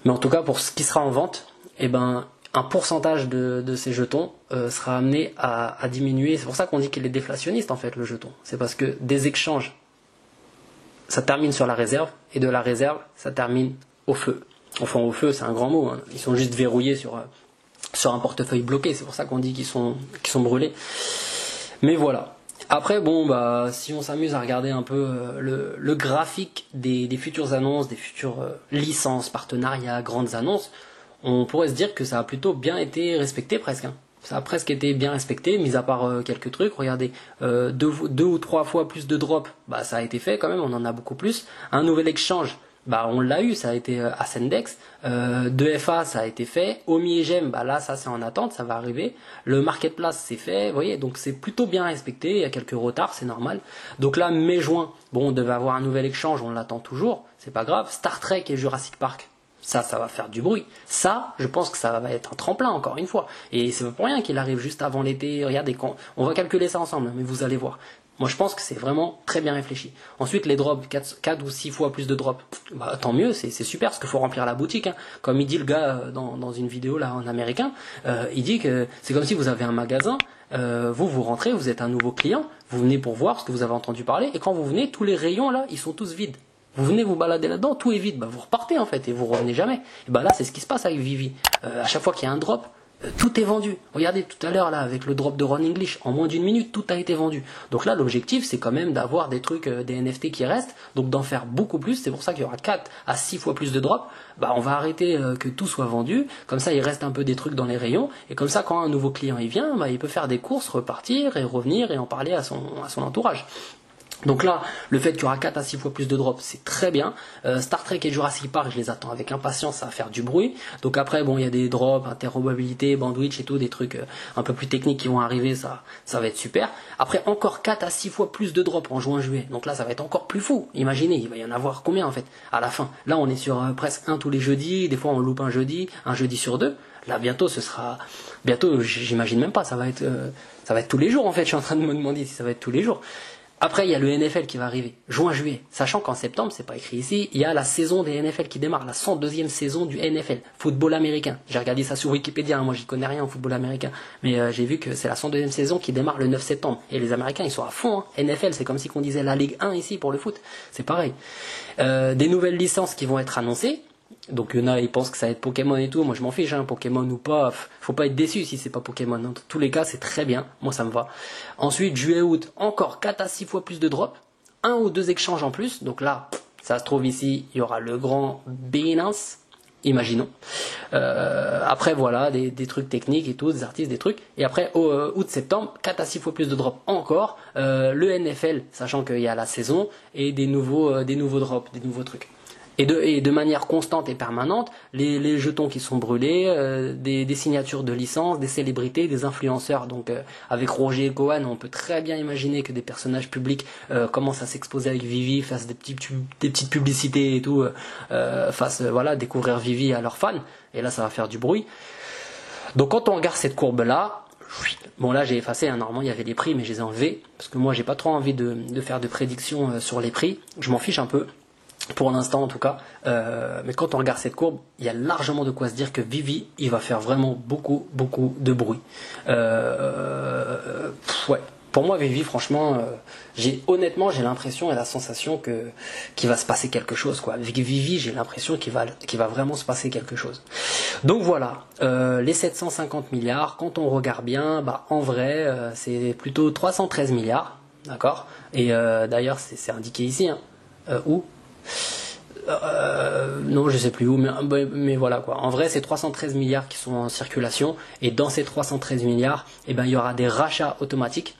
Mais en tout cas, pour ce qui sera en vente, et ben un pourcentage de ces jetons sera amené à diminuer. C'est pour ça qu'on dit qu'il est déflationniste en fait le jeton. C'est parce que des échanges, ça termine sur la réserve, et de la réserve, ça termine au feu. Enfin au feu, c'est un grand mot, hein. Ils sont juste verrouillés sur un portefeuille bloqué, c'est pour ça qu'on dit qu'ils sont brûlés. Mais voilà. Après, bon, bah, si on s'amuse à regarder un peu le graphique des futures annonces, des futures licences, partenariats, grandes annonces, on pourrait se dire que ça a plutôt bien été respecté presque. Hein. Ça a presque été bien respecté, mis à part quelques trucs. Regardez, 2 ou 3 fois plus de drops, bah, ça a été fait quand même, on en a beaucoup plus. Un nouvel exchange, bah, on l'a eu, ça a été Ascendex. 2FA, ça a été fait. Omi et Gem, bah, là, ça c'est en attente, ça va arriver. Le Marketplace, c'est fait, vous voyez, donc c'est plutôt bien respecté. Il y a quelques retards, c'est normal. Donc là, mai-juin, bon, on devait avoir un nouvel échange, on l'attend toujours, c'est pas grave. Star Trek et Jurassic Park, ça va faire du bruit. Ça, je pense que ça va être un tremplin, encore une fois. Et c'est pas pour rien qu'il arrive juste avant l'été. Regardez, on va calculer ça ensemble, mais vous allez voir. Moi, je pense que c'est vraiment très bien réfléchi. Ensuite, les drops, 4 ou 6 fois plus de drops, bah, tant mieux, c'est super, parce qu'il faut remplir la boutique. Hein. Comme il dit le gars dans une vidéo là en américain, il dit que c'est comme si vous avez un magasin, vous rentrez, vous êtes un nouveau client, vous venez pour voir ce que vous avez entendu parler, et quand vous venez, tous les rayons là, ils sont tous vides. Vous venez vous balader là-dedans, tout est vide, bah, vous repartez en fait, et vous revenez jamais. Et bah là, c'est ce qui se passe avec Vivi. À chaque fois qu'il y a un drop, tout est vendu. Regardez tout à l'heure là avec le drop de Ron English, en moins d'une minute tout a été vendu. Donc là l'objectif c'est quand même d'avoir des trucs, des NFT qui restent, donc d'en faire beaucoup plus. C'est pour ça qu'il y aura 4 à 6 fois plus de drops. Bah on va arrêter que tout soit vendu, comme ça il reste un peu des trucs dans les rayons, et comme ça quand un nouveau client il vient, bah, il peut faire des courses, repartir et revenir et en parler à son entourage. Donc là, le fait qu'il y aura 4 à 6 fois plus de drops, c'est très bien. Star Trek et Jurassic Park, je les attends avec impatience, ça va faire du bruit. Donc après, bon, il y a des drops, interopérabilité, bandwidth et tout, des trucs un peu plus techniques qui vont arriver, ça va être super. Après, encore 4 à 6 fois plus de drops en juin-juillet. Donc là, ça va être encore plus fou. Imaginez, il va y en avoir combien en fait à la fin. Là, on est sur presque un tous les jeudis, des fois on loupe un jeudi sur 2. Là, bientôt, j'imagine même pas, ça va être tous les jours en fait. Je suis en train de me demander si ça va être tous les jours. Après, il y a le NFL qui va arriver, juin-juillet. Sachant qu'en septembre, c'est pas écrit ici, il y a la saison des NFL qui démarre, la 102e saison du NFL, football américain. J'ai regardé ça sur Wikipédia, hein, moi j'y connais rien au football américain, mais j'ai vu que c'est la 102e saison qui démarre le 9 septembre. Et les Américains, ils sont à fond, hein. NFL, c'est comme si on disait la Ligue 1 ici pour le foot. C'est pareil. Des nouvelles licences qui vont être annoncées. Donc il y en a, ils pensent que ça va être Pokémon et tout. Moi je m'en fiche, hein, Pokémon ou pas. Faut pas être déçu si c'est pas Pokémon. Dans tous les cas, c'est très bien. Moi ça me va. Ensuite, juillet-août, encore 4 à 6 fois plus de drops. 1 ou 2 échanges en plus. Donc là, ça se trouve ici, il y aura le grand Binance. Imaginons. Après voilà, des trucs techniques et tout, des artistes, des trucs. Et après, août-septembre, 4 à 6 fois plus de drops encore. Le NFL, sachant qu'il y a la saison, et des nouveaux drops, des nouveaux trucs. Et de manière constante et permanente, les jetons qui sont brûlés, des signatures de licence, des célébrités, des influenceurs. Donc avec Roger et Cohen, on peut très bien imaginer que des personnages publics commencent à s'exposer avec Vivi, fassent des petites publicités et tout, fassent découvrir Vivi à leurs fans. Et là, ça va faire du bruit. Donc quand on regarde cette courbe-là, bon là j'ai effacé, hein, normalement il y avait les prix, mais je les ai enlevés, parce que moi j'ai pas trop envie de faire de prédictions sur les prix. Je m'en fiche un peu. Pour l'instant en tout cas, mais quand on regarde cette courbe, il y a largement de quoi se dire que Vivi, il va faire vraiment beaucoup de bruit. Ouais, pour moi Vivi, franchement, honnêtement j'ai l'impression et la sensation qu'il va se passer quelque chose, quoi. Avec Vivi, j'ai l'impression qu'il va vraiment se passer quelque chose. Donc voilà, les 750 milliards, quand on regarde bien, bah en vrai, c'est plutôt 313 milliards, d'accord. Et d'ailleurs c'est indiqué ici, hein, où Non, je sais plus où, mais voilà quoi. En vrai, c'est 313 milliards qui sont en circulation, et dans ces 313 milliards, eh ben, il y aura des rachats automatiques.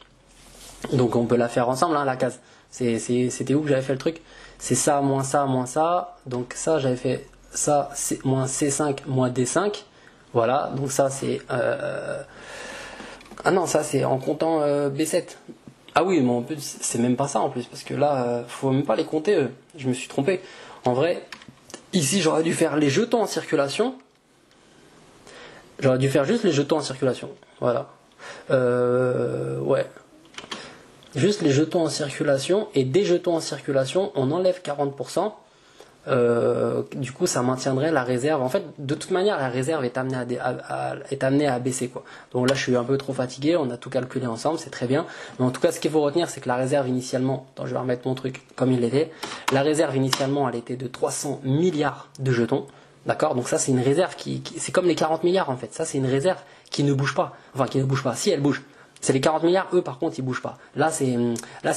Donc on peut la faire ensemble, hein, la case. C'était où que j'avais fait le truc? C'est ça, moins ça, moins ça. Donc ça, j'avais fait ça, c'est moins C5, moins D5. Voilà, donc ça c'est... Ah non, ça c'est en comptant B7. Ah oui, mais en plus, c'est même pas ça en plus, parce que là, faut même pas les compter, eux. Je me suis trompé. En vrai, ici, j'aurais dû faire les jetons en circulation. J'aurais dû faire juste les jetons en circulation. Voilà. Ouais. Juste les jetons en circulation. Et des jetons en circulation, on enlève 40%. Du coup, ça maintiendrait la réserve. En fait, de toute manière, la réserve est amenée à baisser, quoi. Donc là, je suis un peu trop fatigué. On a tout calculé ensemble, c'est très bien. Mais en tout cas, ce qu'il faut retenir, c'est que la réserve initialement, attends, je vais remettre mon truc comme il était. La réserve initialement, elle était de 300 milliards de jetons. D'accord? Donc ça, c'est une réserve c'est comme les 40 milliards, en fait. Ça, c'est une réserve qui ne bouge pas. Enfin, qui ne bouge pas. Si, elle bouge. C'est les 40 milliards, eux par contre ils bougent pas. Là c'est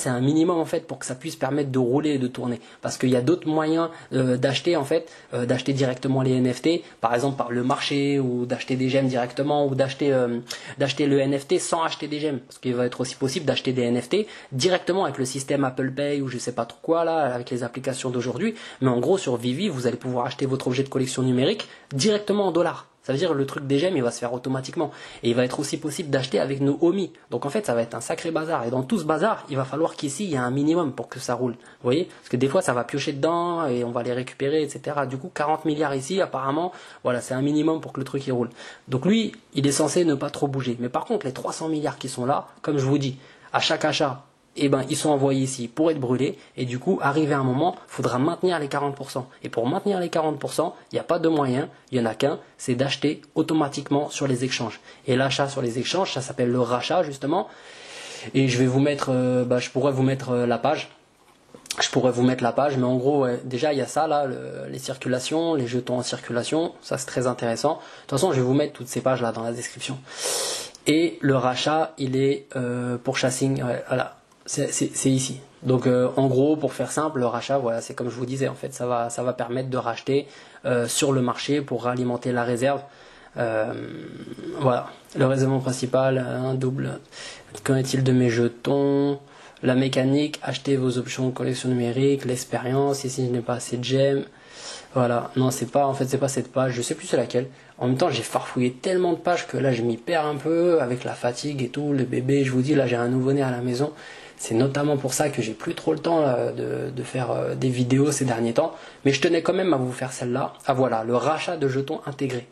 un minimum en fait pour que ça puisse permettre de rouler et de tourner. Parce qu'il y a d'autres moyens d'acheter en fait, d'acheter directement les NFT, par exemple par le marché, ou d'acheter des gemmes directement, ou d'acheter le NFT sans acheter des gemmes. Parce qu'il va être aussi possible d'acheter des NFT directement avec le système Apple Pay ou je sais pas trop quoi là, avec les applications d'aujourd'hui. Mais en gros sur Vivi vous allez pouvoir acheter votre objet de collection numérique directement en dollars. Ça veut dire que le truc des gemmes, il va se faire automatiquement. Et il va être aussi possible d'acheter avec nos OMI. Donc en fait, ça va être un sacré bazar. Et dans tout ce bazar, il va falloir qu'ici, il y ait un minimum pour que ça roule. Vous voyez? Parce que des fois, ça va piocher dedans et on va les récupérer, etc. Du coup, 40 milliards ici, apparemment, voilà, c'est un minimum pour que le truc il roule. Donc lui, il est censé ne pas trop bouger. Mais par contre, les 300 milliards qui sont là, comme je vous dis, à chaque achat, eh ben, ils sont envoyés ici pour être brûlés, et du coup, arrivé à un moment, il faudra maintenir les 40%. Et pour maintenir les 40%, il n'y a pas de moyen, il n'y en a qu'un, c'est d'acheter automatiquement sur les échanges. Et l'achat sur les échanges, ça s'appelle le rachat, justement. Et je vais vous mettre, je pourrais vous mettre la page. Mais en gros, ouais, déjà, il y a ça, là, les circulations, les jetons en circulation, ça c'est très intéressant. De toute façon, je vais vous mettre toutes ces pages là dans la description. Et le rachat, il est pour Chasing, ouais, voilà. C'est ici. Donc en gros, pour faire simple, le rachat, voilà, c'est comme je vous disais, en fait, ça va permettre de racheter sur le marché pour alimenter la réserve. Voilà, le raisonnement principal, un double. Qu'en est-il de mes jetons? La mécanique, acheter vos options de collection numérique, l'expérience, ici je n'ai pas assez de gemmes. Voilà, non, c'est pas cette page, je sais plus c'est laquelle. En même temps, j'ai farfouillé tellement de pages que là je m'y perds un peu avec la fatigue et tout, le bébé, je vous dis, là j'ai un nouveau-né à la maison. C'est notamment pour ça que j'ai plus trop le temps là, de faire des vidéos ces derniers temps. Mais je tenais quand même à vous faire celle-là. Ah voilà, le rachat de jetons intégrés.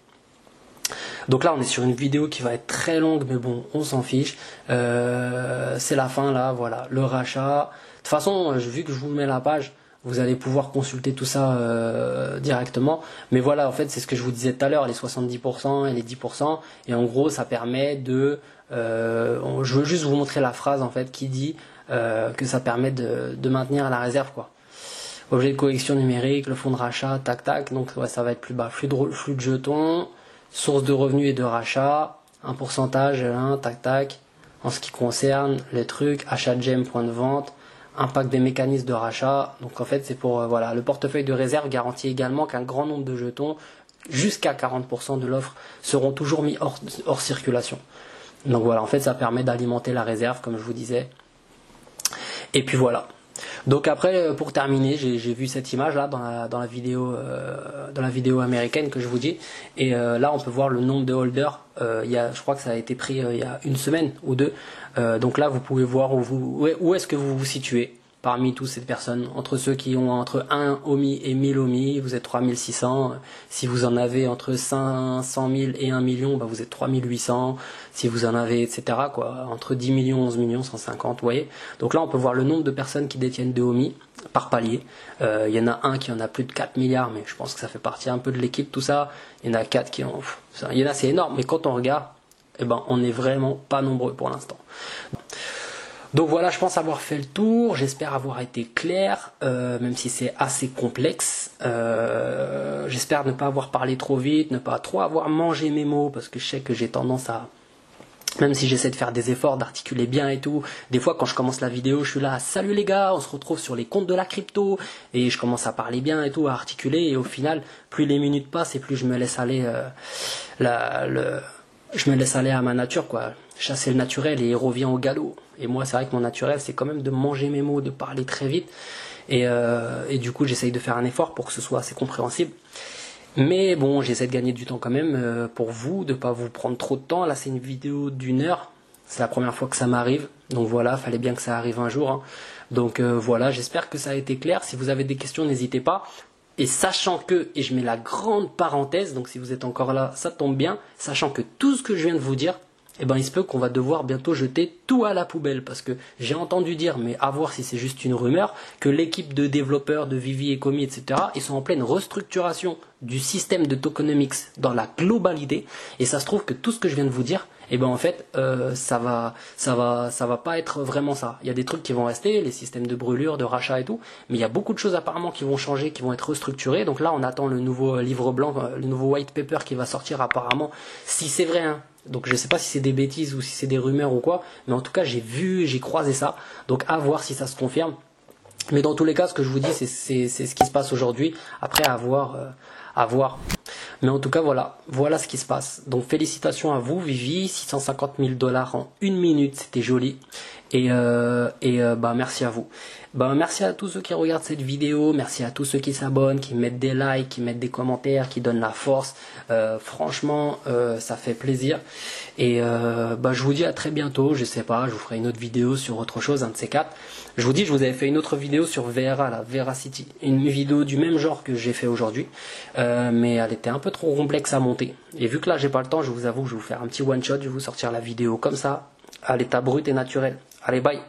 Donc là on est sur une vidéo qui va être très longue, mais bon, on s'en fiche. C'est la fin là, voilà, le rachat. De toute façon, vu que je vous mets la page, vous allez pouvoir consulter tout ça directement. Mais voilà, en fait, c'est ce que je vous disais tout à l'heure, les 70% et les 10%. Et en gros, ça permet de... je veux juste vous montrer la phrase en fait qui dit que ça permet de maintenir la réserve, quoi. Objet de collection numérique, le fonds de rachat, tac tac. Donc ouais, ça va être plus bas. Flux de jetons, source de revenus et de rachat, un pourcentage, tac tac. En ce qui concerne les trucs, achat de gemmes, point de vente, impact des mécanismes de rachat. Donc en fait c'est pour voilà, le portefeuille de réserve garantit également qu'un grand nombre de jetons, jusqu'à 40% de l'offre, seront toujours mis hors circulation. Donc voilà, en fait ça permet d'alimenter la réserve comme je vous disais. Et puis voilà. Donc après, pour terminer, j'ai vu cette image là dans la vidéo américaine que je vous dis, et là on peut voir le nombre de holders. Je crois que ça a été pris il y a une semaine ou deux. Donc là vous pouvez voir où est-ce que vous vous situez parmi toutes ces personnes. Entre ceux qui ont entre 1 OMI et 1000 OMI, vous êtes 3600. Si vous en avez entre 500 000 et 1 million, bah vous êtes 3800. Si vous en avez, etc., quoi, entre 10 millions, 11 millions, 150, vous voyez. Donc là, on peut voir le nombre de personnes qui détiennent de OMI par palier. Il y en a un qui en a plus de 4 milliards, mais je pense que ça fait partie un peu de l'équipe, tout ça. Il y en a 4 qui ont... Il y en a, c'est énorme, mais quand on regarde, eh ben, on n'est vraiment pas nombreux pour l'instant. Donc voilà, je pense avoir fait le tour, j'espère avoir été clair, même si c'est assez complexe. J'espère ne pas avoir parlé trop vite, ne pas trop avoir mangé mes mots, parce que je sais que j'ai tendance Même si j'essaie de faire des efforts, d'articuler bien et tout, des fois quand je commence la vidéo, je suis là, salut les gars, on se retrouve sur les comptes de la crypto, et je commence à parler bien et tout, à articuler, et au final, plus les minutes passent et plus je me laisse aller, je me laisse aller à ma nature, quoi. Chasser le naturel et il revient au galop. Et moi, c'est vrai que mon naturel, c'est quand même de manger mes mots, de parler très vite, et du coup, j'essaye de faire un effort pour que ce soit assez compréhensible. Mais bon, j'essaie de gagner du temps quand même pour vous, de pas vous prendre trop de temps. Là, c'est une vidéo d'1 heure. C'est la première fois que ça m'arrive. Donc voilà, fallait bien que ça arrive un jour, hein. Donc voilà, j'espère que ça a été clair. Si vous avez des questions, n'hésitez pas. Et sachant que, et je mets la grande parenthèse, donc si vous êtes encore là, ça tombe bien, sachant que tout ce que je viens de vous dire, eh ben, il se peut qu'on va devoir bientôt jeter tout à la poubelle, parce que j'ai entendu dire, mais à voir si c'est juste une rumeur, que l'équipe de développeurs de Vivi et Comi, etc., ils sont en pleine restructuration du système de tokenomics dans la globalité, et ça se trouve que tout ce que je viens de vous dire, eh ben en fait, ça va pas être vraiment ça. Il y a des trucs qui vont rester, les systèmes de brûlure, de rachat et tout, mais il y a beaucoup de choses apparemment qui vont changer, qui vont être restructurées. Donc là, on attend le nouveau livre blanc, le nouveau white paper qui va sortir apparemment, si c'est vrai, hein. Donc je sais pas si c'est des bêtises ou si c'est des rumeurs ou quoi, mais en tout cas j'ai croisé ça. Donc à voir si ça se confirme. Mais dans tous les cas, ce que je vous dis, c'est ce qui se passe aujourd'hui. Après, à voir. Mais en tout cas, voilà ce qui se passe. Donc félicitations à vous, Vivi, 650 000 $ en 1 minute, c'était joli. Et bah merci à vous. Bah merci à tous ceux qui regardent cette vidéo, merci à tous ceux qui s'abonnent, qui mettent des likes, qui mettent des commentaires, qui donnent la force. Franchement, ça fait plaisir. Et bah je vous dis à très bientôt. Je sais pas, je vous ferai une autre vidéo sur autre chose, un de ces quatre. Je vous dis, je vous avais fait une autre vidéo sur VRA, la Veracity, une vidéo du même genre que j'ai fait aujourd'hui, mais elle était un peu trop complexe à monter. Et vu que là j'ai pas le temps, je vous avoue que je vais vous faire un petit one shot, je vais vous sortir la vidéo comme ça, à l'état brut et naturel. Allez, bye.